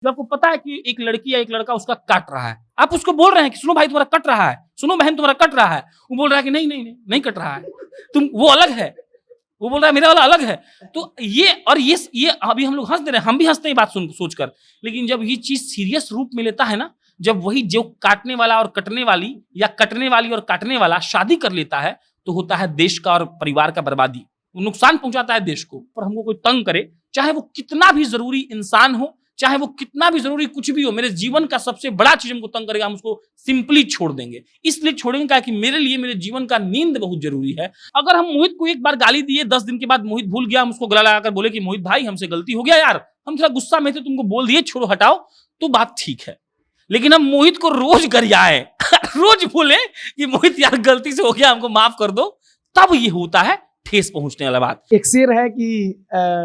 जब आपको पता है कि एक लड़की या एक लड़का उसका काट रहा है, आप उसको बोल रहे हैं कि सुनो भाई तुम्हारा कट रहा है, सुनो बहन तुम्हारा कट रहा है, वो बोल रहा है कि नहीं नहीं नहीं नहीं कट रहा है, तुम वो अलग है, वो बोल रहा है मेरा वाला अलग है। तो ये अभी हम लोग हंस दे रहे हैं, हम भी हंसते हैं बात सोचकर, लेकिन जब ये चीज सीरियस रूप में लेता है ना, जब वही जो काटने वाला और कटने वाली या कटने वाली और काटने वाला शादी कर लेता है, तो होता है देश का और परिवार का बर्बादी, नुकसान पहुंचाता है देश को। और हमको कोई तंग करे, चाहे वो कितना भी जरूरी इंसान हो, चाहे वो कितना भी जरूरी कुछ भी हो, मेरे जीवन का सबसे बड़ा चीज हमको तंग करेगा, हम उसको सिंपली छोड़ देंगे। इसलिए छोड़ेंगे क्या कि मेरे लिए मेरे जीवन का नींद बहुत जरूरी है। अगर हम मोहित को एक बार गाली दिए, 10 दिन के बाद मोहित भूल गया, हम उसको गला लगाकर बोले कि मोहित भाई हमसे गलती हो गया यार, हम थोड़ा गुस्सा में थे, तुमको बोल दिए छोड़ो हटाओ, तो बात ठीक है। लेकिन हम मोहित को रोज गरियाए रोज बोले कि मोहित यार गलती से हो गया, हमको माफ कर दो, तब ये होता है ठेस पहुंचने वाला बात। एक शेर है कि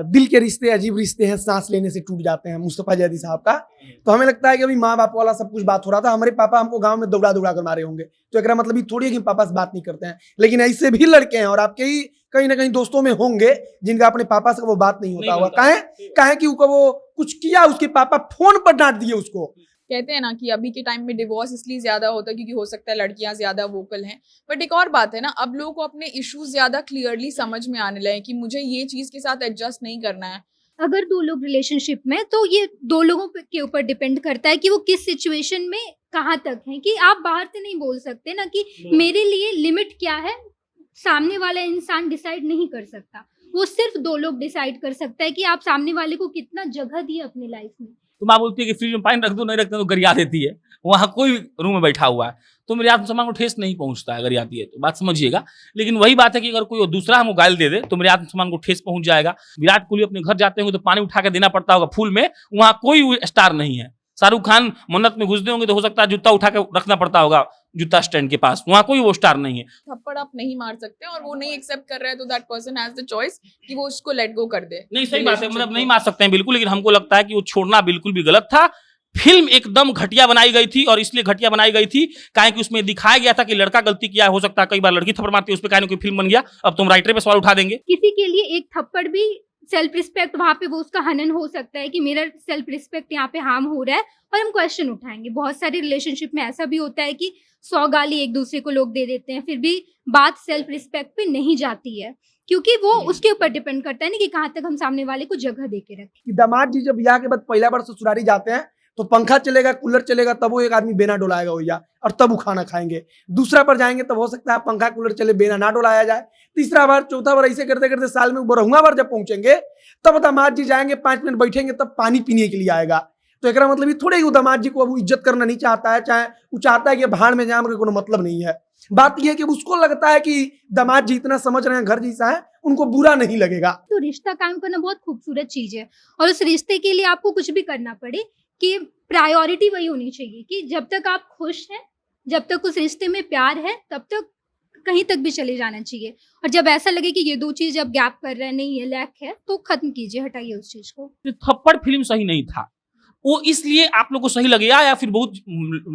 दिल के रिश्ते अजीब रिश्ते हैं, सांस लेने से टूट जाते हैं, मुस्तफा जैदी साहब का। तो हमें लगता है कि अभी माँ बाप वाला सब कुछ बात हो रहा था, हमारे पापा हमको गांव में दौड़ा दौड़ा कर मारे होंगे, तो एक मतलब ये थोड़ी है कि पापा से बात नहीं करते हैं। लेकिन ऐसे भी लड़के हैं और आपके ही कहीं ना कहीं दोस्तों में होंगे जिनका अपने पापा से वो बात नहीं होता हुआ, काहे कि वो कुछ किया, उसके पापा फोन पर डांट दिए उसको। कहते हैं ना कि अभी के टाइम में डिवोर्स इसलिए ज्यादा होता है क्योंकि हो सकता है लड़कियां ज्यादा वोकल हैं, बट एक और बात है ना, अब लोगों को अपने इश्यूज ज्यादा क्लियरली समझ में आने लगे कि मुझे ये चीज के साथ एडजस्ट नहीं करना है। अगर दो लोग रिलेशनशिप में, तो ये दो लोगों के ऊपर डिपेंड करता है कि वो किस सिचुएशन में कहाँ तक है, कि आप बाहर से नहीं बोल सकते ना कि मेरे लिए लिमिट क्या है, सामने वाला इंसान डिसाइड नहीं कर सकता, वो सिर्फ दो लोग डिसाइड कर सकता है कि आप सामने वाले को कितना जगह दिए अपनी लाइफ में। तो माँ बोलती है कि फ्रिज में पानी रख दो, नहीं रखते तो गरिया देती है, वहां कोई रूम में बैठा हुआ है, तो मेरे आत्मसम्मान को ठेस नहीं पहुंचता है गरियाती है तो, बात समझिएगा। लेकिन वही बात है कि अगर कोई दूसरा हमको गाली दे दे तो मेरे आत्मसम्मान को ठेस पहुंच जाएगा। विराट कोहली अपने घर जाते होंगे तो पानी उठा के देना पड़ता होगा फूल में, वहां कोई स्टार नहीं है। शाहरुख खान मन्नत में घुसते होंगे तो हो सकता है जूता उठा के रखना पड़ता होगा जूता स्टैंड के पास, वहां कोई वो स्टार नहीं है। थप्पड़ आप नहीं मार सकते और वो नहीं एक्सेप्ट कर रहा है तो that person has the choice कि वो उसको लेट गो कर दे। नहीं सही बात है, मतलब नहीं मार सकते हैं बिल्कुल, लेकिन हमको लगता है कि वो छोड़ना बिल्कुल भी गलत था। फिल्म एकदम घटिया बनाई गई थी, और इसलिए घटिया बनाई गई थी काहे कि उसमें दिखाया गया था कि लड़का गलती किया, हो सकता है कई बार लड़की थप्पड़ मारती है, उस पर काहे ना कोई फिल्म बन गया, अब तुम राइटर पे सवाल उठा देंगे। किसी के लिए एक थप्पड़ भी सेल्फ रिस्पेक्ट, वहां पे वो उसका हनन हो सकता है कि मेरा सेल्फ रिस्पेक्ट यहाँ पे हार्म हो रहा है, और हम क्वेश्चन उठाएंगे। बहुत सारे रिलेशनशिप में ऐसा भी होता है कि 100 गाली एक दूसरे को लोग दे देते हैं, फिर भी बात सेल्फ रिस्पेक्ट पे नहीं जाती है, क्योंकि वो उसके ऊपर डिपेंड करता है ना कि कहाँ तक हम सामने वाले को जगह दे के रखें। दामाद जी जब ब्याह के बाद पहला बार ससुरारी जाते हैं तो पंखा चलेगा, कूलर चलेगा, तब वो एक आदमी बेना डोलाएगा भैया, और तब वो खाना खाएंगे। दूसरा बार जाएंगे तब हो सकता है पंखा कूलर चले, बेना ना डोलाया जाए। तीसरा बार, चौथा बार, ऐसे करते करते साल में बरहुआ बार जब पहुंचेंगे तब दामाद जी जाएंगे, 5 मिनट बैठेंगे, तब पानी पीने के लिए आएगा। तो एक मतलब ये थोड़े ही दामाद जी को अब इज्जत करना नहीं चाहता है, चाहे वो चाहता है कि भाड़ में जाम के कोई मतलब नहीं है। बात यह है कि उसको लगता है कि दामाद जी इतना समझ रहे हैं, घर जैसा है, उनको बुरा नहीं लगेगा। तो रिश्ता कायम करना बहुत खूबसूरत चीज है, और उस रिश्ते के लिए आपको कुछ भी करना पड़े, कि प्रायोरिटी वही होनी चाहिए कि जब तक आप खुश हैं, जब तक उस रिश्ते में प्यार है, तब तक कहीं तक भी चले जाना चाहिए। और जब ऐसा लगे कि ये दो चीज जब गैप कर रहे हैं, नहीं है, लैक है, तो खत्म कीजिए, हटाइए उस चीज को। थप्पड़ फिल्म सही नहीं था, वो इसलिए आप लोग को सही लगेगा या फिर बहुत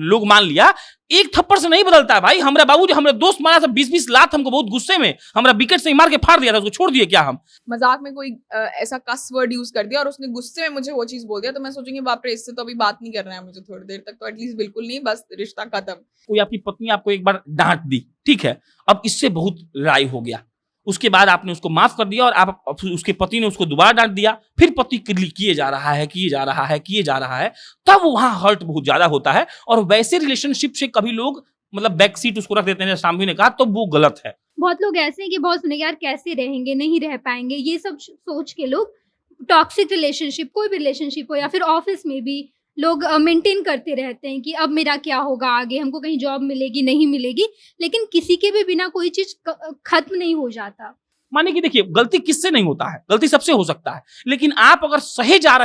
लोग मान लिया। एक थप्पड़ से नहीं बदलता है भाई। हमारा बाबू जो हमारे दोस्त मारा था 20-20 लात, हमको बहुत गुस्से में हमारा विकेट से मार के फाड़ दिया था, उसको छोड़ दिए क्या हम? मजाक में कोई ऐसा कस वर्ड यूज कर दिया और उसने गुस्से में मुझे वो चीज बोल दिया, तो मैं सोचूंगी बाप रे, इससे तो अभी बात नहीं करना है मुझे थोड़ी देर तक, तो एटलीस्ट बिल्कुल नहीं, बस रिश्ता खत्म। कोई आपकी पत्नी आपको एक बार डांट दी, ठीक है, अब इससे बहुत लड़ाई हो गया, उसके बाद आपने उसको माफ कर दिया और आप उसके पति ने उसको दोबारा डांट दिया, फिर पति किए जा रहा है, किए जा रहा है, किए जा रहा है, तब वहां हर्ट बहुत ज्यादा होता है। और वैसे रिलेशनशिप से कभी लोग मतलब बैक सीट उसको रख देते हैं, जैसे शाम्भी ने कहा, तो वो गलत है। बहुत लोग ऐसे हैं कि बहुत सुने यार कैसे रहेंगे, नहीं रह पाएंगे, ये सब सोच के लोग टॉक्सिक रिलेशनशिप, कोई भी रिलेशनशिप हो या फिर ऑफिस में भी लोग मेंटेन करते रहते हैं कि अब मेरा क्या होगा आगे, हमको कहीं जॉब मिलेगी नहीं मिलेगी, लेकिन किसी के भी बिना कोई चीज खत्म नहीं हो जाता। माने कि देखिए, गलती किससे नहीं होता है, गलती सबसे हो सकता है, लेकिन आप अगर सही जा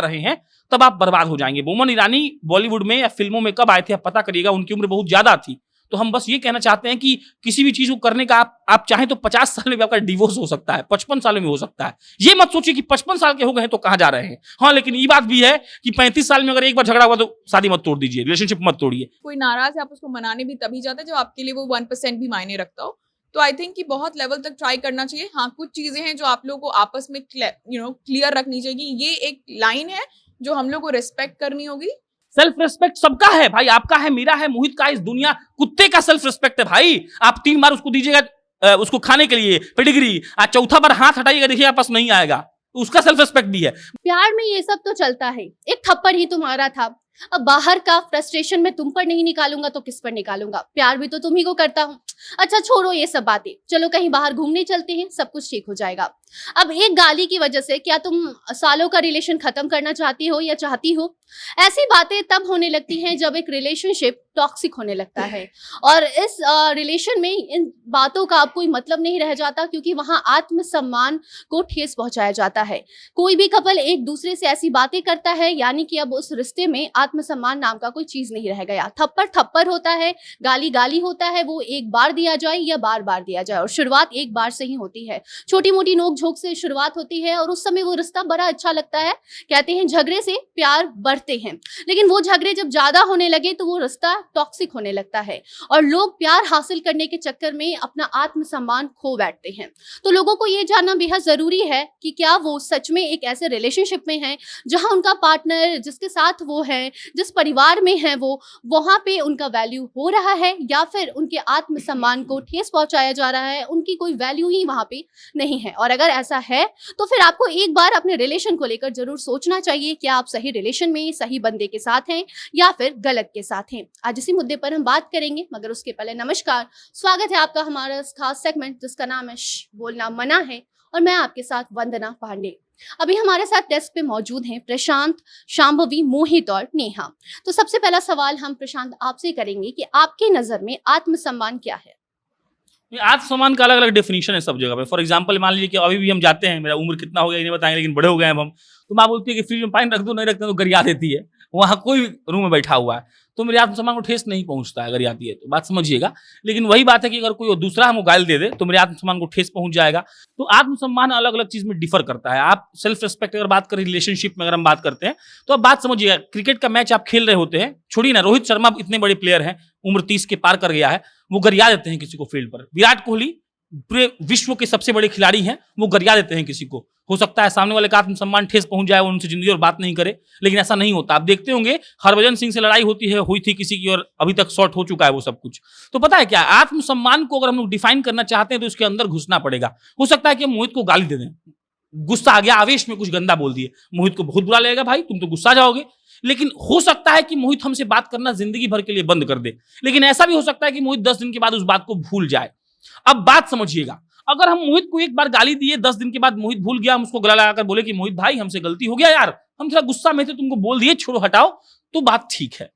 रहे हैं तब आप बर्बाद हो जाएंगे। बोमन ईरानी बॉलीवुड में या फिल्मों में कब आए थे आप पता करिएगा, उनकी उम्र बहुत ज्यादा थी। तो हम बस ये कहना चाहते हैं कि किसी भी चीज को करने का आप चाहें तो 50 साल में भी आपका डिवोर्स हो सकता है, 55 साल में हो सकता है। ये मत सोचिए कि 55 साल के हो गए हैं तो कहां जा रहे हैं। हाँ, लेकिन ये बात भी है कि 35 साल में अगर एक बार झगड़ा हुआ तो शादी मत तोड़ दीजिए, रिलेशनशिप मत तोड़िए। कोई नाराज है, आप उसको मनाने भी तभी जाते हैं जब आपके लिए वो 1% भी मायने रखता हो। तो आई थिंक कि बहुत लेवल तक ट्राई करना चाहिए। हाँ, कुछ चीजें हैं जो आप लोगों को आपस में क्लियर रखनी चाहिए। ये एक लाइन है जो हम लोग को रिस्पेक्ट करनी होगी? सेल्फ रिस्पेक्ट सबका है भाई, आपका है, मेरा है, मोहित का, इस दुनिया कुत्ते का सेल्फ रिस्पेक्ट है भाई। आप 3 बार उसको दीजिएगा उसको खाने के लिए पेडिग्री, आज चौथा बार हाथ हटाइएगा देखिए आपस नहीं आएगा, उसका सेल्फ रिस्पेक्ट भी है। प्यार में ये सब तो चलता है, एक थप्पड़ ही तुम्हारा था, अब बाहर का फ्रस्ट्रेशन में तुम पर नहीं निकालूंगा तो किस पर निकालूंगा, प्यार भी तो तुम ही को करता हूँ। अच्छा छोड़ो ये सब बातें, चलो कहीं बाहर घूमने चलते हैं, सब कुछ ठीक हो जाएगा। अब एक गाली की वजह से क्या तुम सालों का रिलेशन खत्म करना चाहती हो या चाहती हो? ऐसी बातें तब होने लगती हैं जब एक रिलेशनशिप टॉक्सिक होने लगता है, और इस रिलेशन में इन बातों का अब कोई मतलब नहीं रह जाता, क्योंकि वहां आत्मसम्मान को ठेस पहुंचाया जाता है। कोई भी कपल एक दूसरे से ऐसी बातें करता है, यानी कि अब उस रिश्ते में आत्मसम्मान नाम का कोई चीज नहीं रह गया। थप्पड़ थप्पड़ होता है, गाली गाली होता है, वो एक बार दिया जाए या बार बार दिया जाए, और शुरुआत एक बार से ही होती है, छोटी मोटी नोक झोंक से शुरुआत होती है, और उस समय वो रिश्ता बड़ा अच्छा लगता है। कहते हैं झगड़े से प्यार बढ़ते हैं, लेकिन वो झगड़े जब ज्यादा होने लगे तो वो रिश्ता टॉक्सिक होने लगता है, और लोग प्यार हासिल करने के चक्कर में अपना आत्मसम्मान खो बैठते हैं। तो लोगों को ये जानना बेहद जरूरी है कि क्या वो सच में एक ऐसे रिलेशनशिप में है जहां उनका पार्टनर जिसके साथ वो है, जिस परिवार में है, वो वहां पे उनका वैल्यू हो रहा है, या फिर उनके आत्मसम्मान को ठेस पहुंचाया जा रहा है, उनकी कोई वैल्यू ही वहां पे नहीं है। और अगर ऐसा है तो फिर आपको एक बार अपने रिलेशन को लेकर जरूर सोचना चाहिए कि आप सही रिलेशन में सही बंदे के साथ हैं या फिर गलत के साथ हैं। आज इसी मुद्दे पर हम बात करेंगे, मगर उसके पहले नमस्कार, स्वागत है आपका हमारा इस खास सेगमेंट जिसका नाम है बोलना मना है, और मैं आपके साथ वंदना पांडे। अभी हमारे साथ डेस्क पे मौजूद हैं प्रशांत, शांभवी, मोहित और नेहा। तो सबसे पहला सवाल हम प्रशांत आपसे करेंगे कि आपकी नजर में आत्मसम्मान क्या है? आत्मसम्मान का अलग अलग डेफिनेशन है सब जगह पे। फॉर एग्जांपल मान लीजिए कि अभी भी हम जाते हैं, मेरा उम्र कितना हो गया ये नहीं बताएंगे, लेकिन बड़े हो गए हैं हम, तो माँ बोलती है कि फ्रिज में पानी रख दो, नहीं रखते तो गरिया देती है, वहाँ कोई रूम में बैठा हुआ है, तो मेरे आत्मसम्मान को ठेस नहीं पहुंचता है गरियाती है तो, बात समझिएगा। लेकिन वही बात है कि अगर कोई दूसरा हमको गाली दे दे तो मेरे आत्मसम्मान को ठेस पहुंच जाएगा। तो आत्मसम्मान अलग अलग चीज में डिफर करता है। आप सेल्फ रिस्पेक्ट अगर बात करें, रिलेशनशिप में अगर हम बात करते हैं, तो आप बात समझिएगा, क्रिकेट का मैच आप खेल रहे होते हैं, छोड़िए ना, रोहित शर्मा इतने बड़े प्लेयर हैं, उम्र 30 के पार कर गया है, वो गरिया देते हैं किसी को फील्ड पर। विराट कोहली पूरे विश्व के सबसे बड़े खिलाड़ी हैं, वो गरिया देते हैं किसी को। हो सकता है सामने वाले का आत्मसम्मान ठेस पहुंच जाए, वो उनसे जिंदगी और बात नहीं करे, लेकिन ऐसा नहीं होता। आप देखते होंगे हरभजन सिंह से लड़ाई हुई थी किसी की, और अभी तक शॉर्ट हो चुका है वो सब कुछ। तो पता है क्या, आत्मसम्मान को अगर हम लोग डिफाइन करना चाहते हैं तो उसके अंदर घुसना पड़ेगा। हो सकता है कि हम मोहित को गाली दे दें, गुस्सा आ गया, आवेश में कुछ गंदा बोल दिए, मोहित को बहुत बुरा लगेगा, भाई तुम तो गुस्सा जाओगे। लेकिन हो सकता है कि मोहित हमसे बात करना जिंदगी भर के लिए बंद कर दे, लेकिन ऐसा भी हो सकता है कि मोहित 10 दिन के बाद उस बात को भूल जाए। अब बात समझिएगा, अगर हम मोहित को एक बार गाली दिए, 10 दिन के बाद मोहित भूल गया, हम उसको गला लगाकर बोले कि मोहित भाई हमसे गलती हो गया यार, हम थोड़ा गुस्सा में थे, तुमको बोल दिए, छोड़ो हटाओ, तो बात ठीक है।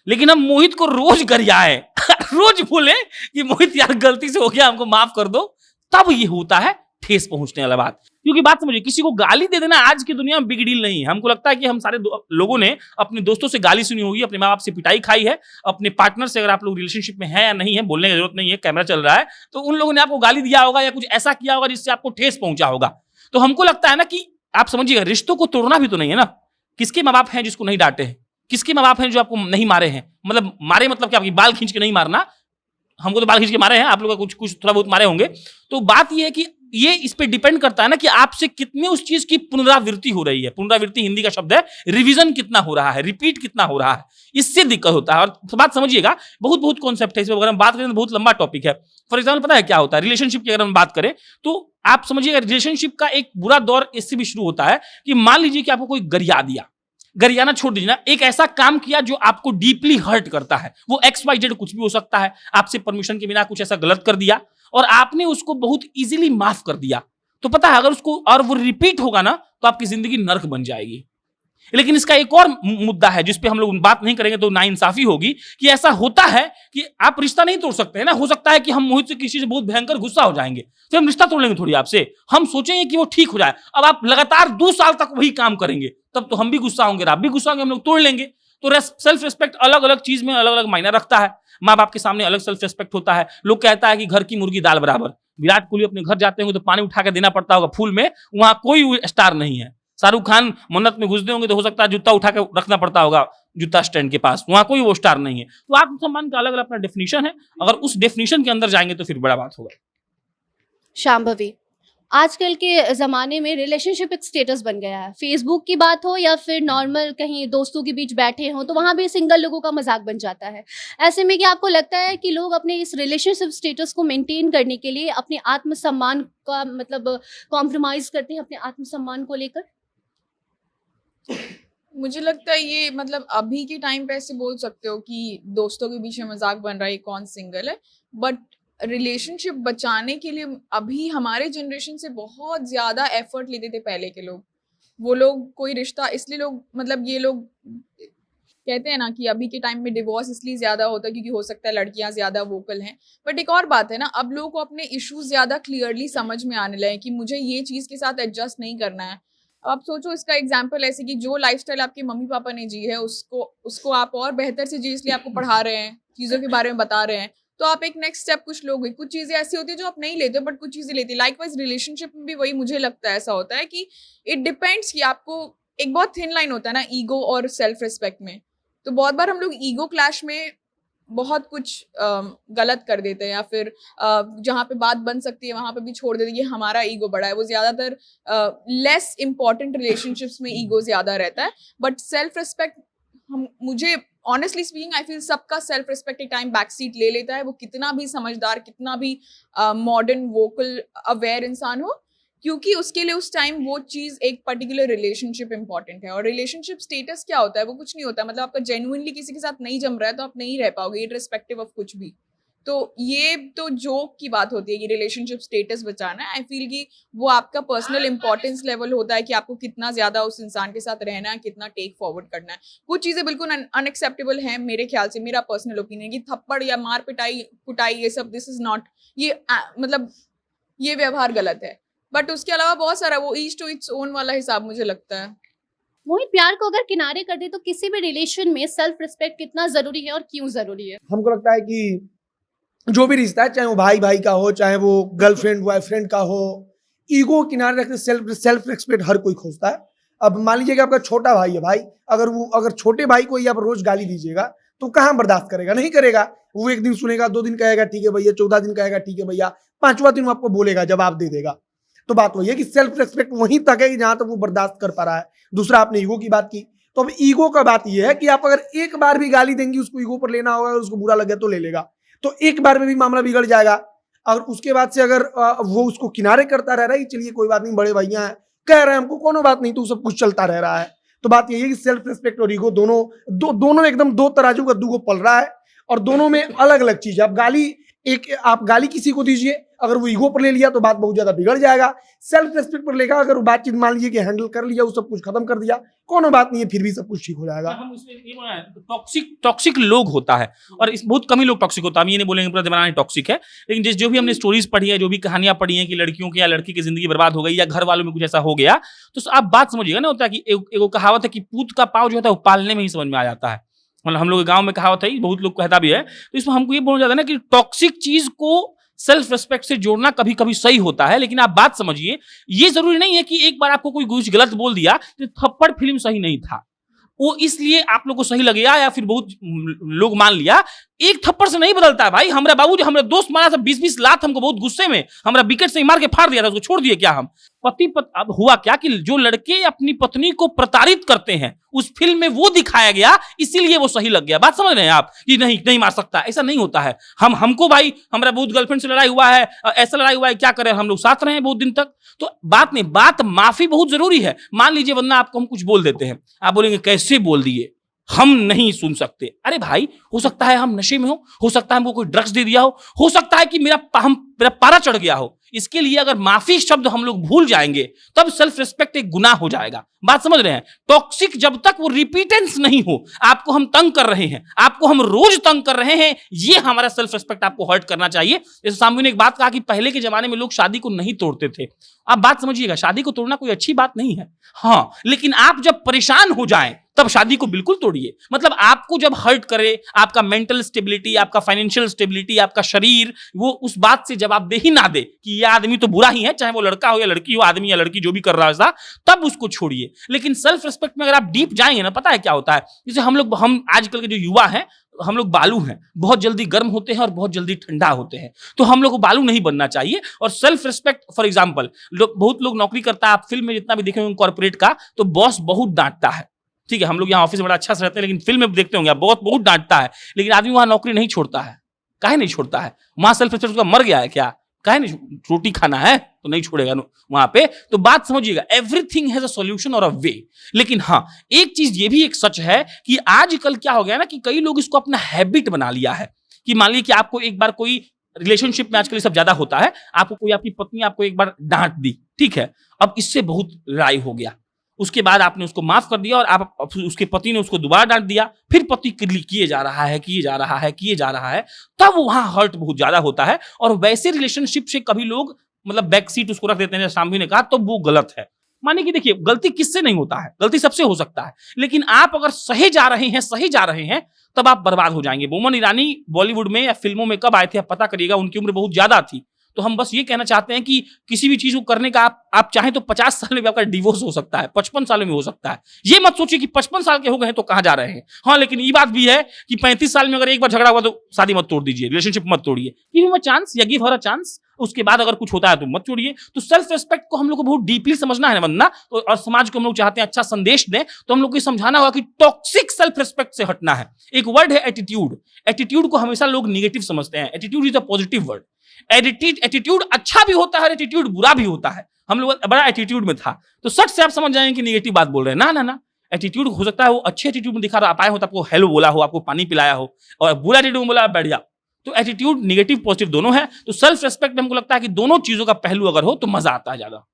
लेकिन हम मोहित को रोज गरियाए रोज बोले कि मोहित यार गलती से हो गया, हमको माफ कर दो, तब ये होता है ठेस पहुंचने वाला बात। क्योंकि बात समझिए, किसी को गाली दे देना आज की दुनिया में बिग डील नहीं है। हमको लगता है कि हम सारे लोगों ने अपने दोस्तों से गाली सुनी होगी, अपने माँ बाप से पिटाई खाई है, अपने पार्टनर से, अगर आप लोग रिलेशनशिप में है या नहीं है बोलने की जरूरत नहीं है, कैमरा चल रहा है, तो उन लोगों ने आपको गाली दिया होगा या कुछ ऐसा किया होगा जिससे आपको ठेस पहुंचा होगा। तो हमको लगता है ना कि आप समझिएगा, रिश्तों को तोड़ना भी तो नहीं है ना। किसके माँ बाप हैं जिसको नहीं डांटे हैं? किसके माँ बाप हैं जो आपको नहीं मारे हैं? मतलब मारे मतलब क्या, आपकी बाल खींच के नहीं मारना, हमको तो बाल खींच के मारे हैं, आप लोग कुछ कुछ थोड़ा बहुत मारे होंगे। तो बात यह है कि ये इस पे डिपेंड करता है ना कि आपसे कितने उस चीज की पुनरावृत्ति हो रही है। पुनरावृत्ति हिंदी का शब्द है, रिवीजन कितना हो रहा है, रिपीट कितना हो रहा है, इससे दिक्कत होता है। और बात समझिएगा, बहुत कॉन्सेप्ट है, इसमें अगर हम बात करें तो बहुत लंबा टॉपिक है। फॉर एग्जाम्पल पता है क्या होता है, रिलेशनशिप की अगर हम बात करें तो आप समझिएगा, रिलेशनशिप का एक बुरा दौर इससे भी शुरू होता है कि मान लीजिए कि आपको कोई गरिया दिया, गरियाना छोड़ दीजिए ना, एक ऐसा काम किया जो आपको डीपली हर्ट करता है, वो XYZ कुछ भी हो सकता है, आपसे परमिशन के बिना कुछ ऐसा गलत कर दिया और आपने उसको बहुत इजीली माफ कर दिया, तो पता है अगर उसको और वो रिपीट होगा ना तो आपकी जिंदगी नर्क बन जाएगी। लेकिन इसका एक और मुद्दा है जिस पे हम लोग बात नहीं करेंगे तो नाइंसाफी होगी, कि ऐसा होता है कि आप रिश्ता नहीं तोड़ सकते हैं ना। हो सकता है कि हम मोहित से किसी से बहुत भयंकर गुस्सा हो जाएंगे, तो हम रिश्ता तोड़ लेंगे थोड़ी आपसे, हम सोचेंगे कि वो ठीक हो जाए। अब आप लगातार 2 साल तक वही काम करेंगे, तब तो हम भी गुस्सा होंगे, आप भी गुस्सा होंगे, हम लोग तोड़ लेंगे। तो सेल्फ रिस्पेक्ट अलग अलग चीज में अलग अलग मायना रखता है। माँ बाप के सामने अलग सेल्फ रिस्पेक्ट होता है। लोग कहता है कि घर की मुर्गी दाल बराबर। विराट कोहली अपने घर जाते होंगे तो पानी उठा के देना पड़ता होगा फूल में, वहां कोई स्टार नहीं है। शाहरुख खान मन्नत में घुसते होंगे तो हो सकता है जूता उठा के रखना पड़ता होगा जूता स्टैंड के पास, वहां कोई वो स्टार नहीं है। तो आत्मसम्मान का अलग अलग अपना डेफिनेशन है, अगर उस डेफिनेशन के अंदर जाएंगे तो फिर बड़ा बात होगा। शांभवी, आजकल के ज़माने में रिलेशनशिप एक स्टेटस बन गया है। फेसबुक की बात हो या फिर नॉर्मल कहीं दोस्तों के बीच बैठे हों, तो वहाँ भी सिंगल लोगों का मज़ाक बन जाता है। ऐसे में क्या आपको लगता है कि लोग अपने इस रिलेशनशिप स्टेटस को मेंटेन करने के लिए अपने आत्मसम्मान का मतलब कॉम्प्रोमाइज़ करते हैं अपने आत्मसम्मान को लेकर? मुझे लगता है ये मतलब अभी के टाइम पे ऐसे बोल सकते हो कि दोस्तों के बीच में मजाक बन रहा है, कौन सिंगल है, बट रिलेशनशिप बचाने के लिए अभी हमारे जनरेशन से बहुत ज्यादा एफर्ट लेते थे पहले के लोग। वो लोग कोई रिश्ता इसलिए लोग मतलब ये लोग कहते हैं ना कि अभी के टाइम में डिवोर्स इसलिए ज्यादा होता है क्योंकि हो सकता है लड़कियां ज्यादा वोकल हैं, बट एक और बात है ना, अब लोगों को अपने इश्यूज ज्यादा क्लियरली समझ में आने लगे कि मुझे ये चीज के साथ एडजस्ट नहीं करना है। आप सोचो इसका एग्जाम्पल ऐसे कि जो लाइफस्टाइल आपके मम्मी पापा ने जी है उसको आप और बेहतर से जी, इसलिए आपको पढ़ा रहे हैं, चीज़ों के बारे में बता रहे हैं, तो आप एक नेक्स्ट स्टेप कुछ लोगे। कुछ चीज़ें ऐसी होती है जो आप नहीं लेते हो बट कुछ चीज़ें लेती है। लाइकवाइज रिलेशनशिप में भी वही मुझे लगता है ऐसा होता है कि इट डिपेंड्स कि आपको एक बहुत थिन लाइन होता है ना ईगो और सेल्फ रिस्पेक्ट में। तो बहुत बार हम लोग ईगो क्लैश में बहुत कुछ गलत कर देते हैं या फिर जहाँ पे बात बन सकती है वहाँ पे भी छोड़ देते हैं कि हमारा ईगो बड़ा है। वो ज़्यादातर लेस इम्पॉर्टेंट रिलेशनशिप्स में ईगो ज़्यादा रहता है, बट सेल्फ रिस्पेक्ट मुझे ऑनेस्टली स्पीकिंग आई फील सबका सेल्फ रिस्पेक्ट एक टाइम बैक सीट ले लेता है। वो कितना भी समझदार, कितना भी मॉडर्न वोकल अवेयर इंसान हो, क्योंकि उसके लिए उस टाइम वो चीज़ एक पर्टिकुलर रिलेशनशिप इंपॉर्टेंट है। और रिलेशनशिप स्टेटस क्या होता है, वो कुछ नहीं होता। मतलब आपका जेन्युइनली किसी के साथ नहीं जम रहा है तो आप नहीं रह पाओगे इररिस्पेक्टिव ऑफ कुछ भी। तो ये तो जोक की बात होती है कि रिलेशनशिप स्टेटस बचाना है। आई फील कि वो आपका पर्सनल इंपॉर्टेंस लेवल होता है कि आपको कितना ज्यादा उस इंसान के साथ रहना है, कितना टेक फॉरवर्ड करना है। कुछ चीजें बिल्कुल अनएक्सेप्टेबल हैं मेरे ख्याल से, मेरा पर्सनल ओपिनियन, कि थप्पड़ या मार पिटाई कुटाई ये सब, दिस इज नॉट, ये मतलब ये व्यवहार गलत है। बट उसके अलावा बहुत सारा वो ईच टू इट्स ओन वाला हिसाब मुझे लगता है। मोहित, प्यार को अगर किनारे कर दे तो किसी भी रिलेशन में सेल्फ रिस्पेक्ट कितना जरूरी है और क्यों जरूरी है? हमको लगता है कि जो भी रिश्ता है, चाहे वो भाई भाई का हो, चाहे वो गर्लफ्रेंड बॉयफ्रेंड का हो, ईगो किनारे रखते सेल्फ रिस्पेक्ट हर कोई खोजता है। अब मान लीजिए कि आपका छोटा भाई है, भाई अगर छोटे भाई को ही आप रोज गाली दीजिएगा तो कहाँ बर्दाश्त करेगा? नहीं करेगा। वो एक दिन सुनेगा, 2 दिन कहेगा ठीक है भैया, 14 दिन कहेगा ठीक है भैया, 5वां दिन वो आपको बोलेगा, जवाब दे देगा। तो बात वही है कि सेल्फ रिस्पेक्ट वहीं तक है कि जहां तक वो बर्दाश्त कर पा रहा है। दूसरा, आपने ईगो की बात की, तो अब ईगो का बात ये है कि आप अगर एक बार भी गाली देंगी, उसको ईगो पर लेना होगा, उसको बुरा लग गया तो ले लेगा, तो एक बार में भी मामला बिगड़ जाएगा। और उसके बाद से अगर वो उसको किनारे करता रह रहा है, चलिए कोई बात नहीं, बड़े भैया हैं, कह रहे हैं हमको, कोनो बात नहीं, तो सब कुछ चलता रह रहा है। तो बात यही है कि सेल्फ रिस्पेक्ट और ईगो दोनों एकदम 2 तराजू का 2 पल रहा है, और दोनों में अलग अलग चीज है। आप गाली किसी को दीजिए, अगर वो ईगो पर ले लिया तो बात बहुत ज्यादा बिगड़ जाएगा। सेल्फ रिस्पेक्ट पर लेगा, अगर वो बातचीत मान लीजिए कि हैंडल कर लिया, वो सब कुछ खत्म कर दिया, कोनो बात नहीं है, फिर भी सब कुछ ठीक हो जाएगा। हम उसमें ये बोल रहे हैं टॉक्सिक लोग होता है, और इस बहुत कम ही लोग टॉक्सिक होता है। हम ये नहीं बोलेंगे पूरा जमाना टॉक्सिक है, लेकिन जो भी हमने स्टोरीज पढ़ी है, जो भी कहानियां पढ़ी हैं कि लड़कियों की या लड़की की जिंदगी बर्बाद हो गई या घर वालों में कुछ ऐसा हो गया, तो आप बात समझिएगा ना, होता है कि एक कहावत है कि पूत का पाव जो होता है वो पालने में ही समझ में आ जाता है। मतलब हम लोग गाँव में कहावत है, बहुत लोग कहता भी है। तो इसमें हमको ये बोलना चाहता है ना कि टॉक्सिक चीज को सेल्फ रिस्पेक्ट से जोड़ना कभी कभी सही होता है, लेकिन आप बात समझिए, ये जरूरी नहीं है कि एक बार आपको कोई कुछ गलत बोल दिया तो थप्पड़ फिल्म सही नहीं था, वो इसलिए आप लोग को सही लग गया या फिर बहुत लोग मान लिया। एक थप्पड़ से नहीं बदलता है भाई। हमारा बाबू जो हमारे दोस्त मारा था 20-20 लात, हमको बहुत गुस्से में हमारा विकेट से मार के फाड़ दिया था, उसको छोड़ दिए क्या हम? अब हुआ क्या कि जो लड़के अपनी पत्नी को प्रताड़ित करते हैं, उस फिल्म में वो दिखाया गया, इसीलिए वो सही लग गया। बात समझ रहे हैं आप कि नहीं मार सकता, ऐसा नहीं होता है। हमको भाई हमारा बहुत गर्लफ्रेंड से लड़ाई हुआ है, ऐसा लड़ाई हुआ है, क्या करें, हम लोग साथ रहे हैं बहुत दिन तक। तो बात माफी बहुत जरूरी है। मान लीजिए वरना आपको हम कुछ बोल देते हैं, आप बोलेंगे कैसे बोल दिए, हम नहीं सुन सकते। अरे भाई, हो सकता है हम नशे में हो सकता है हमको कोई ड्रग्स दे दिया हो सकता है कि मेरा पारा चढ़ गया हो। इसके लिए अगर माफी शब्द हम लोग भूल जाएंगे तब सेल्फ रिस्पेक्ट एक गुनाह हो जाएगा। बात समझ रहे हैं? टॉक्सिक जब तक वो रिपीटेंस नहीं हो, आपको हम तंग कर रहे हैं, आपको हम रोज तंग कर रहे हैं, ये हमारा सेल्फ रिस्पेक्ट आपको हर्ट करना चाहिए। जैसे सामू ने एक बात कहा कि पहले के जमाने में लोग शादी को नहीं तोड़ते थे। आप बात समझिएगा, शादी को तोड़ना कोई अच्छी बात नहीं है, हाँ, लेकिन आप जब परेशान हो जाएं तब शादी को बिल्कुल तोड़िए। मतलब आपको जब हर्ट करे, आपका मेंटल स्टेबिलिटी, आपका फाइनेंशियल स्टेबिलिटी, आपका शरीर, वो उस बात से जवाबदेही ना दे कि ये आदमी तो बुरा ही है, चाहे वो लड़का हो या लड़की हो, आदमी या लड़की जो भी कर रहा है ऐसा, तब उसको छोड़िए। लेकिन सेल्फ रिस्पेक्ट में अगर आप डीप जाएंगे ना, पता है क्या होता है, जैसे हम आजकल के जो युवा हैं, हम लोग बालू हैं, बहुत जल्दी गर्म होते हैं और बहुत जल्दी ठंडा होते हैं, तो हम लोग को बालू नहीं बनना चाहिए। और सेल्फ रिस्पेक्ट, फॉर एग्जांपल, बहुत लोग नौकरी करता है, आप फिल्म में जितना भी देखे होंगे कॉर्पोरेट का, तो बॉस बहुत डांटता है, ठीक है, हम लोग यहाँ ऑफिस में बड़ा अच्छा से रहते हैं, लेकिन फिल्म में देखते होंगे बॉस बहुत डांटता है, लेकिन आदमी वहां नौकरी नहीं छोड़ता है। काहे नहीं छोड़ता है? वहां सेल्फ रिस्पेक्ट उसका मर गया है क्या? काहे नहीं? रोटी खाना है तो नहीं छोड़ेगा वहां पे। तो बात समझिएगा, एवरीथिंग हैज अ सॉल्यूशन और अ वे। लेकिन हाँ, एक चीज ये भी एक सच है कि आजकल क्या हो गया ना, कि कई लोग इसको अपना हैबिट बना लिया है, कि मान लीजिए कि आपको एक बार कोई रिलेशनशिप में, आजकल ये सब ज्यादा होता है, आपको कोई, आपकी पत्नी आपको एक बार डांट दी, ठीक है, अब इससे बहुत लड़ाई हो गया, उसके बाद आपने उसको माफ कर दिया और आप, उसके पति ने उसको दोबारा डांट दिया, फिर पति किए जा रहा है, किए जा रहा है, किए जा रहा है, तब वहां हर्ट बहुत ज्यादा होता है। और वैसे रिलेशनशिप से कभी लोग मतलब बैक सीट उसको रख देते हैं, जैसे शाम्भी ने कहा, तो वो गलत है। माने कि देखिए, गलती किससे नहीं होता है, गलती सबसे हो सकता है, लेकिन आप अगर सही जा रहे हैं तब आप बर्बाद हो जाएंगे। बोमन ईरानी बॉलीवुड में या फिल्मों में कब आए थे आप पता करिएगा, उनकी उम्र बहुत ज्यादा थी। तो हम बस ये कहना चाहते हैं कि किसी भी चीज को करने का आप चाहें तो 50 साल में भी आपका डिवोर्स हो सकता है, 55 साल में हो सकता है। ये मत सोचिए कि 55 साल के हो गए हैं तो कहां जा रहे हैं। हाँ, लेकिन ये बात भी है कि 35 साल में अगर एक बार झगड़ा हुआ तो शादी मत तोड़ दीजिए, रिलेशनशिप मत तोड़िए, गिव हिम अ चांस या गिव हर अ चांस। उसके बाद अगर कुछ होता है तो मत छोड़िए। तो सेल्फ रिस्पेक्ट को हम लोग को बहुत डीपली समझना है वरना, और समाज को हम लोग चाहते हैं अच्छा संदेश दें, तो हम लोग को समझाना होगा कि टॉक्सिक सेल्फ रिस्पेक्ट से हटना है। एक वर्ड है एटीट्यूड। एटीट्यूड को हमेशा लोग निगेटिव समझते हैं, attitude is a positive word. Attitude अच्छा भी होता है, एटीट्यूड बुरा भी होता है। हम लोग बड़ा एटीट्यूड में था, तो सच से आप समझ जाएंगे कि निगेटिव बात बोल रहे हैं। ना ना ना, एटीट्यूड हो सकता है वो अच्छे एटीट्यूड में दिखा रहा, आप आए हो तो आपको हेलो बोला हो, आपको पानी पिलाया हो, और बुरा एटीट्यूड में बोला बैठ जा। तो एटीट्यूड निगेटिव पॉजिटिव दोनों है। तो सेल्फ रिस्पेक्ट में हमको लगता है कि दोनों चीजों का पहलू अगर हो तो मजा आता है ज्यादा।